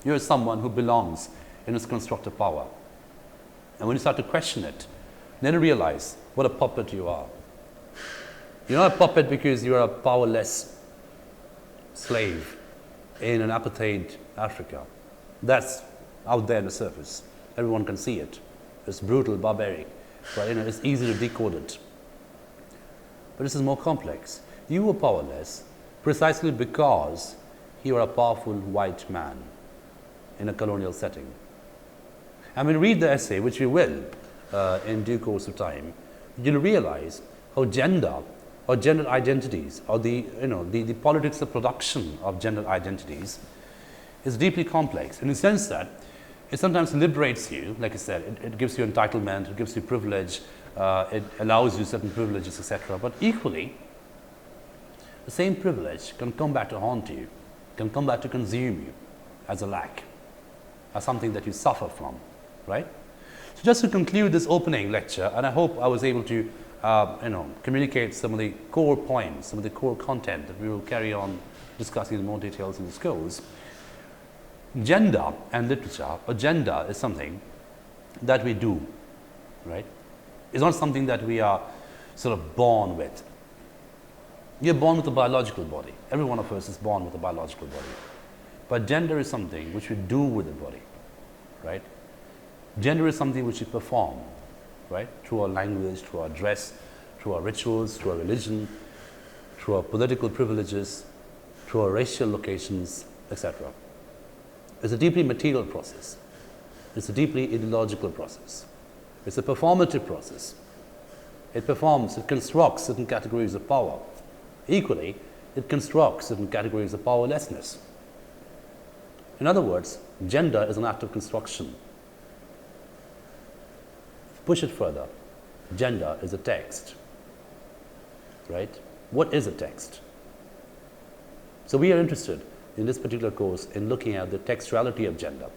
You're someone who belongs in this construct of power. And when you start to question it, then you realize what a puppet you are. You're not a puppet because you're a powerless slave in an apartheid Africa. That's out there on the surface. Everyone can see it. It's brutal, barbaric, but it's easy to decode it. But this is more complex. You were powerless precisely because you are a powerful white man in a colonial setting. And when you read the essay, which we will in due course of time, you'll realize how gender or gender identities or the politics of production of gender identities is deeply complex in the sense that it sometimes liberates you. Like I said, it gives you entitlement, it gives you privilege, it allows you certain privileges, etc. But equally, the same privilege can come back to haunt you, can come back to consume you as a lack, as something that you suffer from, right? So just to conclude this opening lecture, and I hope I was able to communicate some of the core points, some of the core content that we will carry on discussing in more details in this course. Gender and literature, or gender is something that we do, right? It's not something that we are sort of born with. You're born with a biological body. Every one of us is born with a biological body. But gender is something which we do with the body, right? Gender is something which we perform, right? Through our language, through our dress, through our rituals, through our religion, through our political privileges, through our racial locations, etc. It's a deeply material process. It's a deeply ideological process. It's a performative process. It performs, it constructs certain categories of power. Equally, it constructs certain categories of powerlessness. In other words, gender is an act of construction. Push it further. Gender is a text, right? What is a text? So we are interested in this particular course in looking at the textuality of gender.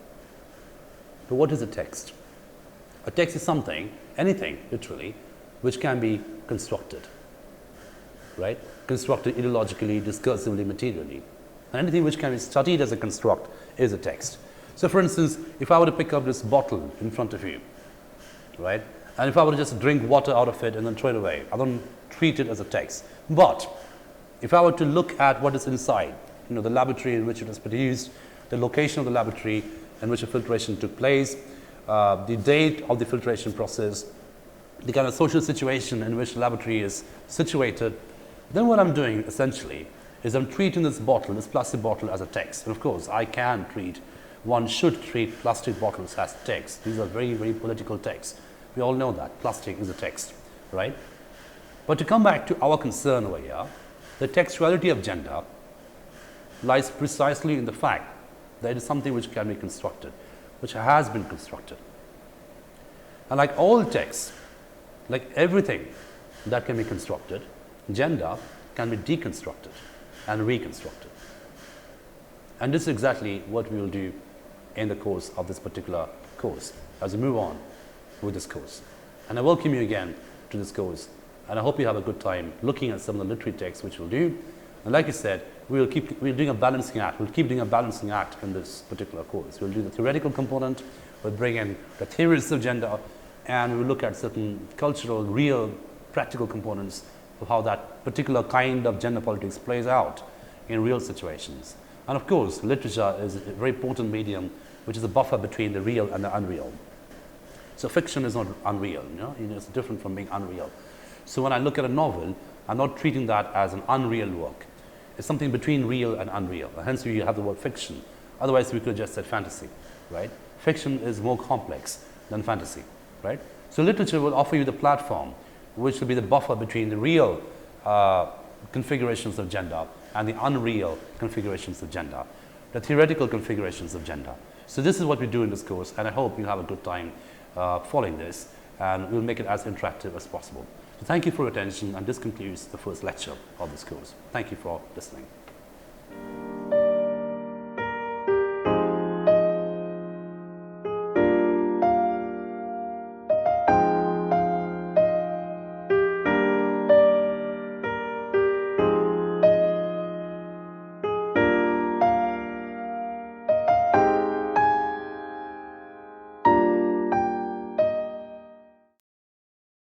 But what is a text? A text is something, anything literally, which can be constructed, right? Constructed ideologically, discursively, materially. And anything which can be studied as a construct is a text. So for instance, if I were to pick up this bottle in front of you, right? And if I were to just drink water out of it and then throw it away, I don't treat it as a text. But if I were to look at what is inside, the laboratory in which it was produced, the location of the laboratory in which the filtration took place, the date of the filtration process, the kind of social situation in which the laboratory is situated, then what I'm doing essentially is I'm treating this bottle, this plastic bottle, as a text. And of course, one should treat plastic bottles as text. These are very, very political texts. We all know that. Plastic is a text, right? But to come back to our concern over here, the textuality of gender lies precisely in the fact that it is something which can be constructed, which has been constructed. And like all texts, like everything that can be constructed, gender can be deconstructed and reconstructed. And this is exactly what we will do in the course of this particular course as we move on with this course. And I welcome you again to this course, and I hope you have a good time looking at some of the literary texts which we'll do. And like I said, we're doing a balancing act. We'll keep doing a balancing act in this particular course. We'll do the theoretical component, we'll bring in the theories of gender, and we'll look at certain cultural, real, practical components of how that particular kind of gender politics plays out in real situations. And of course, literature is a very potent medium which is a buffer between the real and the unreal. So fiction is not unreal, it's different from being unreal. So when I look at a novel, I'm not treating that as an unreal work. It's something between real and unreal. Hence you have the word fiction. Otherwise we could have just said fantasy, right? Fiction is more complex than fantasy, right? So literature will offer you the platform which will be the buffer between the real configurations of gender and the unreal configurations of gender, the theoretical configurations of gender. So this is what we do in this course, and I hope you have a good time following this, and we'll make it as interactive as possible. So thank you for your attention, and this concludes the first lecture of this course. Thank you for listening.